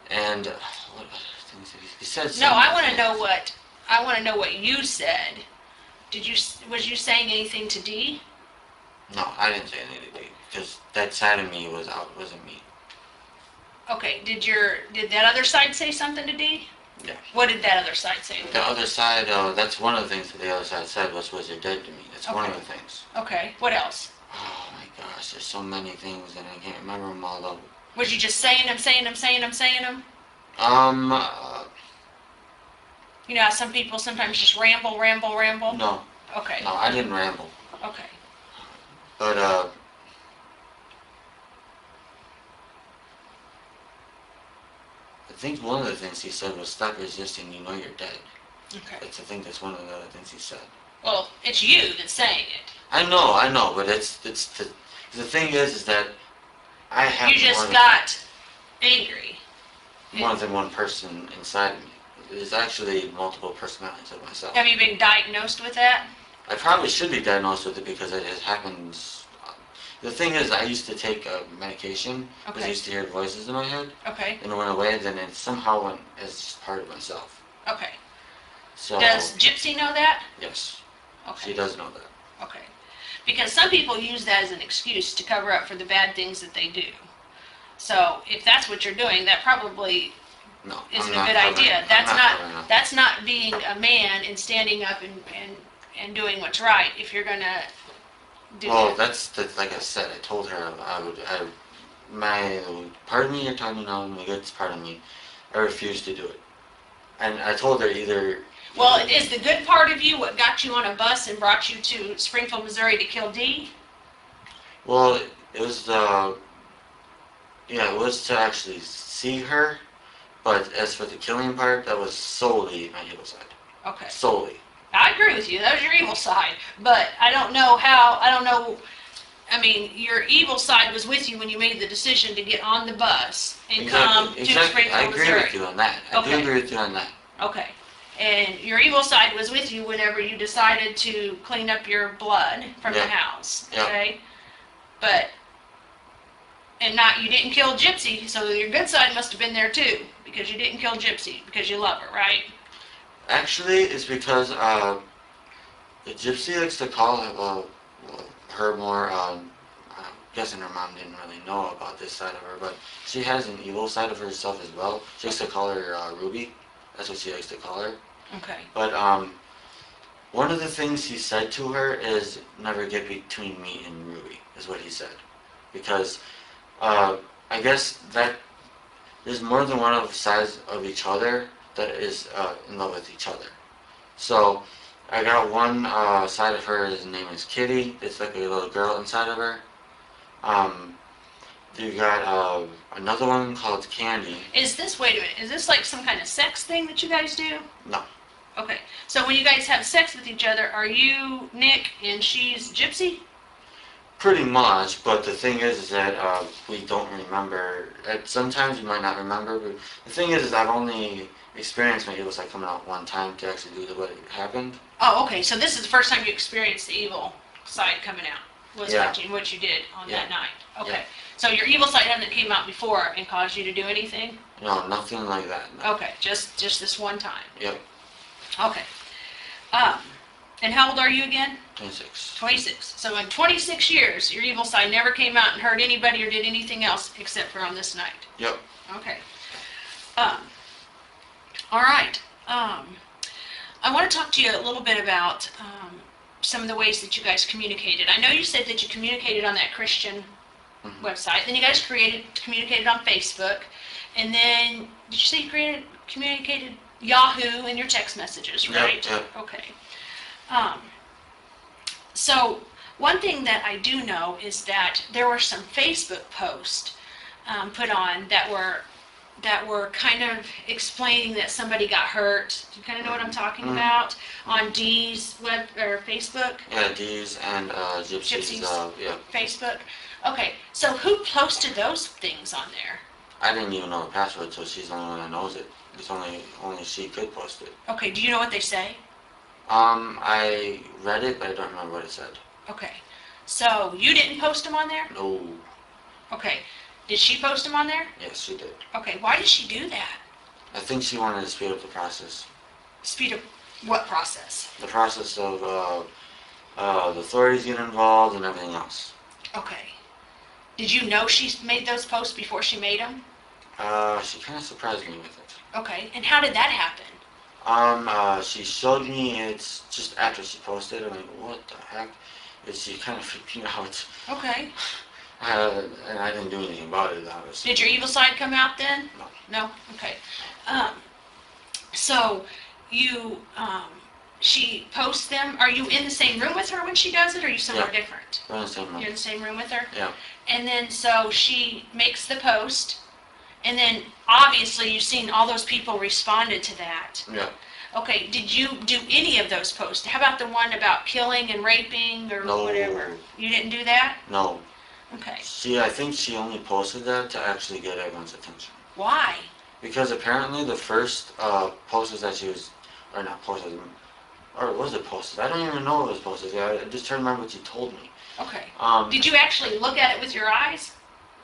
And, what other things did he said? No, I want to know what you said. Was you saying anything to Dee? No, I didn't say anything to Dee. because that side of me was out, wasn't me. Okay, did that other side say something to D? Yeah. What did that other side say? The other side, that's one of the things that the other side said was you're dead to me. That's one of the things. Okay, what else? Oh my gosh, there's so many things and I can't remember them all though. Was you just saying them? You know how some people sometimes just ramble? No. Okay. No, I didn't ramble. Okay. But, I think one of the things he said was stop resisting, you know you're dead. Okay. I think that's one of the other things he said. Well, it's you that's saying it. I know, but it's the thing is that I have You just got angry. More than one person inside of me. There's actually multiple personalities of myself. Have you been diagnosed with that? I probably should be diagnosed with it because it happens. The thing is, I used to take medication because I used to hear voices in my head. Okay. And it went away, then it somehow went as just part of myself. Okay. So. Does Gypsy know that? Yes. Okay. She does know that. Okay. Because some people use that as an excuse to cover up for the bad things that they do. So if that's what you're doing, that probably isn't a good idea. That's not being a man and standing up and doing what's right. If you're gonna do well, that. that's like I said. I told her my part of me, you're talking now, my good part of me, I refused to do it. And I told her either. Well, is the good part of you what got you on a bus and brought you to Springfield, Missouri to kill D? Well, it was it was to actually see her, but as for the killing part, that was solely my evil side. Okay. Solely. I agree with you. That was your evil side. But I don't know, I mean, your evil side was with you when you made the decision to get on the bus and come to Springfield, I Missouri. agree with you on that. I do agree with you on that. Okay. And your evil side was with you whenever you decided to clean up your blood from the house. Okay? But, you didn't kill Gypsy, so your good side must have been there too, because you didn't kill Gypsy, because you love her, right? Actually, it's because the Gypsy likes to call her more, I'm guessing her mom didn't really know about this side of her, but she has an evil side of herself as well. She likes to call her Ruby. That's what she likes to call her. Okay. But one of the things he said to her is never get between me and Ruby, is what he said. Because I guess that there's more than one of the sides of each other that is in love with each other. So I got one side of her, his name is Kitty. It's like a little girl inside of her. You got another one called Candy. Wait a minute, is this like some kind of sex thing that you guys do? No. Okay, so when you guys have sex with each other, are you Nick and she's Gypsy? Pretty much, but the thing is that we don't remember. Sometimes we might not remember, but the thing is I've only experienced my evil side coming out one time to actually do what happened. Oh, okay, so this is the first time you experienced the evil side coming out, was what you did on that night. Okay, so your evil side hasn't came out before and caused you to do anything? No, nothing like that. No. Okay, just this one time. Yep. Okay. And how old are you again? 26. 26. So in 26 years, your evil side never came out and hurt anybody or did anything else except for on this night. Yep. Okay. All right. I want to talk to you a little bit about some of the ways that you guys communicated. I know you said that you communicated on that Christian website. Then you guys communicated on Facebook. And then, did you say you communicated Yahoo in your text messages, right? Yep. Okay. So one thing that I do know is that there were some Facebook posts put on that were kind of explaining that somebody got hurt. Do you kind of know what I'm talking about? On Dee's web or Facebook? Yeah, Dee's and Gypsy's Facebook. Okay, so who posted those things on there? I didn't even know the password, so she's the only one that knows it. It's only she could post it. Okay, do you know what they say? I read it, but I don't remember what it said. Okay, so you didn't post them on there? No. Okay, did she post them on there? Yes, she did. Okay, why did she do that? I think she wanted to speed up the process. Speed up what process? The process of the authorities getting involved and everything else. Okay. Did you know she made those posts before she made them? She kind of surprised me with it. Okay, and how did that happen? She showed me it just after she posted it. I'm like, what the heck? And she kind of freaked me out. Okay. And I didn't do anything about it, obviously. Did your evil side come out then? No. No? Okay. So you, she posts them. Are you in the same room with her when she does it, or are you somewhere different? We're in the same room. You're in the same room with her? Yeah. And then so she makes the post, and then obviously you've seen all those people responded to that. Yeah. Okay, did you do any of those posts? How about the one about killing and raping or No. whatever? You didn't do that? No. Okay. I think she only posted that to actually get everyone's attention. Why? Because apparently the first posters that she was, or not posted, or was it posted? I don't even know it was posted. I just trying to remember what you told me. Okay. Did you actually look at it with your eyes,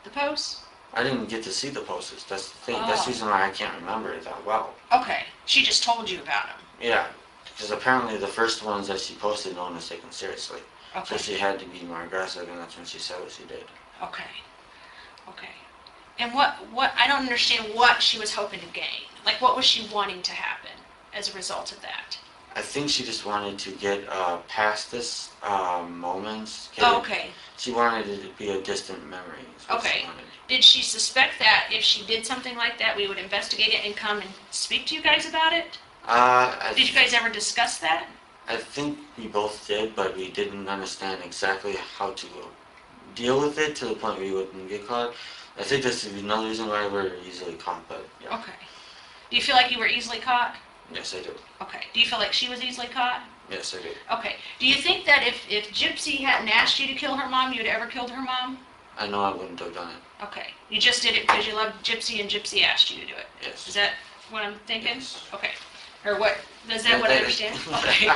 the post? I didn't get to see the posters. That's the thing. Oh. That's the reason why I can't remember it that well. Okay. She just told you about them. Yeah, because apparently the first ones that she posted, no one was taken seriously. Okay. So she had to be more aggressive, and that's when she said what she did. Okay. Okay. And what, I don't understand what she was hoping to gain. Like, what was she wanting to happen as a result of that? I think she just wanted to get past this moments. Okay. She wanted it to be a distant memory. Is what Okay. She wanted. Did she suspect that if she did something like that, we would investigate it and come and speak to you guys about it? Did you guys ever discuss that? I think we both did, but we didn't understand exactly how to deal with it to the point where we wouldn't get caught. I think this is another reason why we're easily caught, but yeah. Okay. Do you feel like you were easily caught? Yes, I do. Okay. Do you feel like she was easily caught? Yes, I do. Okay. Do you think that if Gypsy hadn't asked you to kill her mom, you'd ever killed her mom? I know I wouldn't have done it. Okay. You just did it because you loved Gypsy and Gypsy asked you to do it? Yes. Is that what I'm thinking? Yes. Okay. Or what? Is that what I understand? Okay.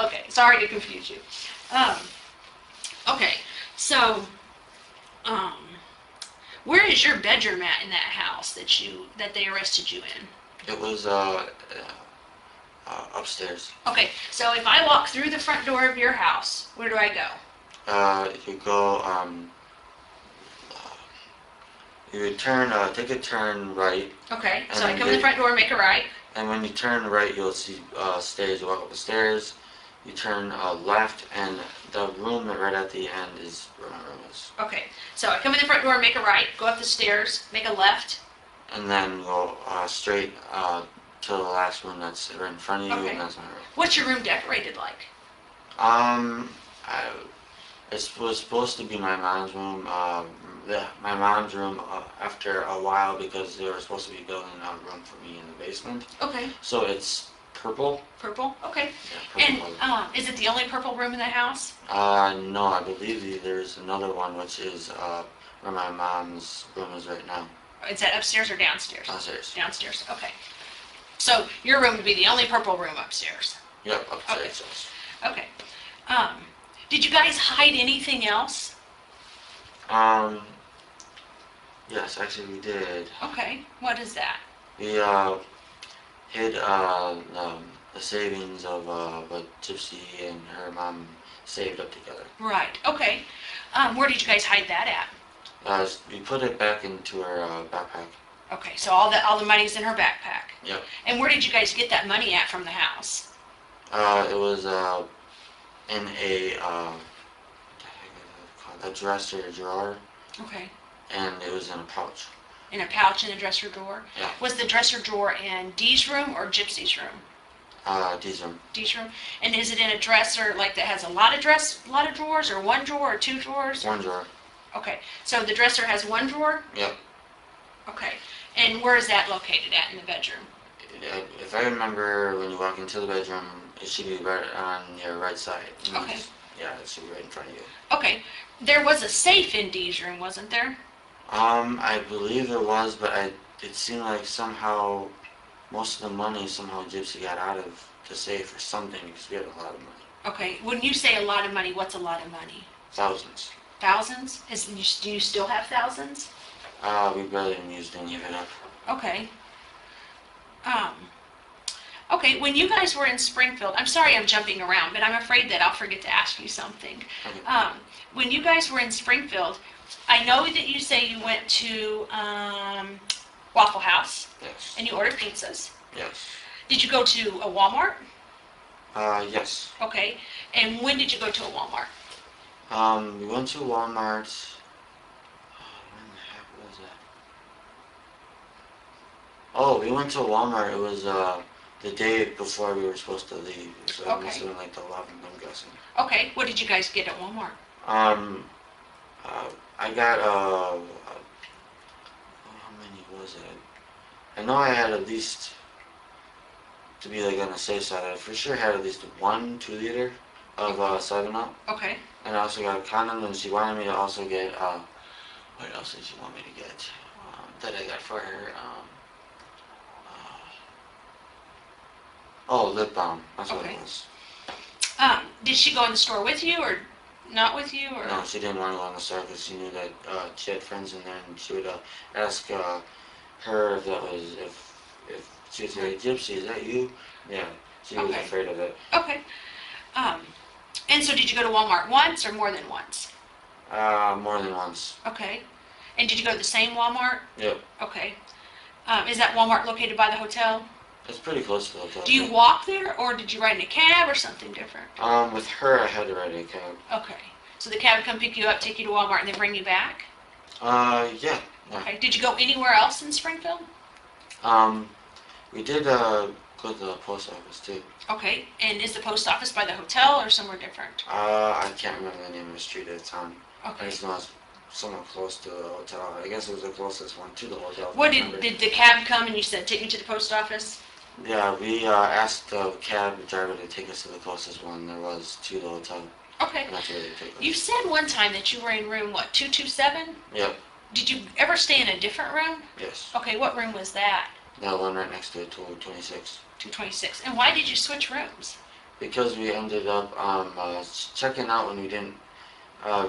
Okay. Sorry to confuse you. Okay. So, where is your bedroom at in that house that they arrested you in? It was upstairs. Okay. So if I walk through the front door of your house, where do I go? You go, you would turn, take a turn right, Okay. So And I come in the front door and make a right. and when you turn right, you'll see stairs. You walk up the stairs, you turn left, and the room right at the end is where my room is. Okay. So I come in the front door and make a right, go up the stairs, make a left. And then go straight to the last room that's right in front of you, Okay. and that's my room. What's your room decorated like? It was supposed to be my mom's room. My mom's room after a while because they were supposed to be building a room for me in the basement. Okay. So it's purple. Purple? Okay. Yeah, And purple color. is it the only purple room in the house? No, I believe there's another one which is where my mom's room is right now. Is that upstairs or downstairs? Downstairs. Downstairs. Okay. So your room would be the only purple room upstairs. Yep, upstairs. Yes. Okay. Did you guys hide anything else? Yes, actually we did. Okay. What is that? We hid the savings of what Gypsy and her mom saved up together. Right. Okay. Where did you guys hide that at? We put it back into her backpack. Okay. So all the money's in her backpack. Yep. And where did you guys get that money at from the house? It was in a what the heck is it called? A dresser drawer, Okay. and it was in a pouch. In a pouch in the dresser drawer? Yeah. Was the dresser drawer in Dee's room or Gypsy's room? Dee's room. Dee's room? And is it in a dresser like that has a lot of drawers, or one drawer or two drawers? One drawer. Okay. So the dresser has one drawer? Yep. Okay. And where is that located at in the bedroom? If I remember, when you walk into the bedroom, it should be right on your right side. Okay. Yeah, it should be right in front of you. Okay. There was a safe in Dee's room, wasn't there? I believe there was, but it seemed like somehow most of the money Gypsy got out of the safe or something, because we had a lot of money. Okay. When you say a lot of money, what's a lot of money? Thousands. Thousands? Do you still have thousands? We barely even used any of it up. Okay. Okay, when you guys were in Springfield, I'm sorry I'm jumping around, but I'm afraid that I'll forget to ask you something. Okay. When you guys were in Springfield, I know that you say you went to Waffle House Yes. and you ordered pizzas. Yes. Did you go to a Walmart? Yes. Okay. And when did you go to a Walmart? We went to Walmart. When the heck was that? Oh, we went to Walmart. It was the day before we were supposed to leave. So it must have been like the 11th, I'm guessing. Okay. What did you guys get at Walmart? I got how many was it? I know I had at least, to be like on the safe side, I for sure had at least 1 2-liter of 7-Up. Okay. And I also got a condom, and she wanted me to also get, what else did she want me to get? That I got for her, lip balm. That's what Okay. it was. Did she go in the store with you or not with you? Or? No, she didn't want to go in the store because she knew that she had friends in there, and she would ask her if that was, if she would say, Gypsy, is that you? Yeah, she was Okay. afraid of it. Okay. And so did you go to Walmart once or more than once? More than once. Okay. And did you go to the same Walmart? Yep. Okay. Is that Walmart located by the hotel? It's pretty close to the hotel. Do you walk there or did you ride in a cab or something different? With her, I had to ride a cab. Okay. So the cab would come pick you up, take you to Walmart, and then bring you back? Yeah. Okay. Did you go anywhere else in Springfield? We did go to the post office too. Okay. And is the post office by the hotel or somewhere different? I can't remember the name of the street at the time. I Okay. just know it's somewhere close to the hotel. I guess it was the closest one to the hotel. What did the cab come and you said, take me to the post office? Yeah, we asked the cab driver to take us to the closest one there was to the hotel. Okay. And that's where they took us. You said one time that you were in room, what, 227? Yep. Did you ever stay in a different room? Yes. Okay, what room was that? That one right next to it, 226. 226. And why did you switch rooms? Because we ended up checking out when we didn't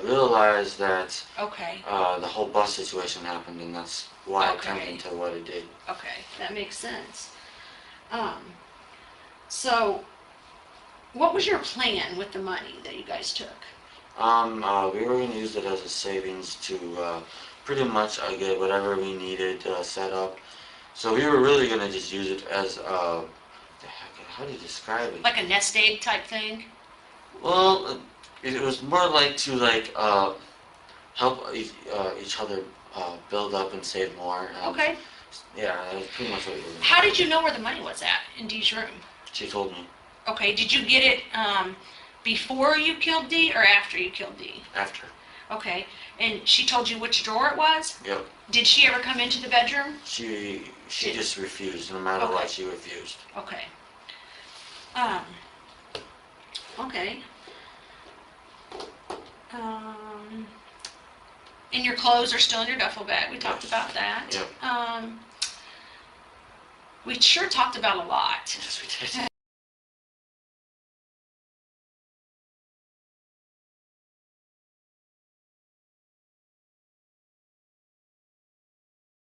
realize that Okay, the whole bus situation happened, and that's why it turned Okay. into what it did. okay, that makes sense. So, what was your plan with the money that you guys took? We were going to use it as a savings to pretty much get whatever we needed set up. So we were really going to just use it as how do you describe it? Like a nest egg type thing? Well, it was more like to help each other build up and save more. And Okay. Yeah, that's pretty much what we were doing. How did you know where the money was at in Dee's room? She told me Okay, did you get it before you killed Dee or after you killed Dee? after. Okay, and she told you which drawer it was? Yep. Did she ever come into the bedroom? She Did- just refused. No matter Okay. what, she refused. Okay. Okay. And your clothes are still in your duffel bag. We talked Yes. about that. Yep. We sure talked about a lot. Yes, we did.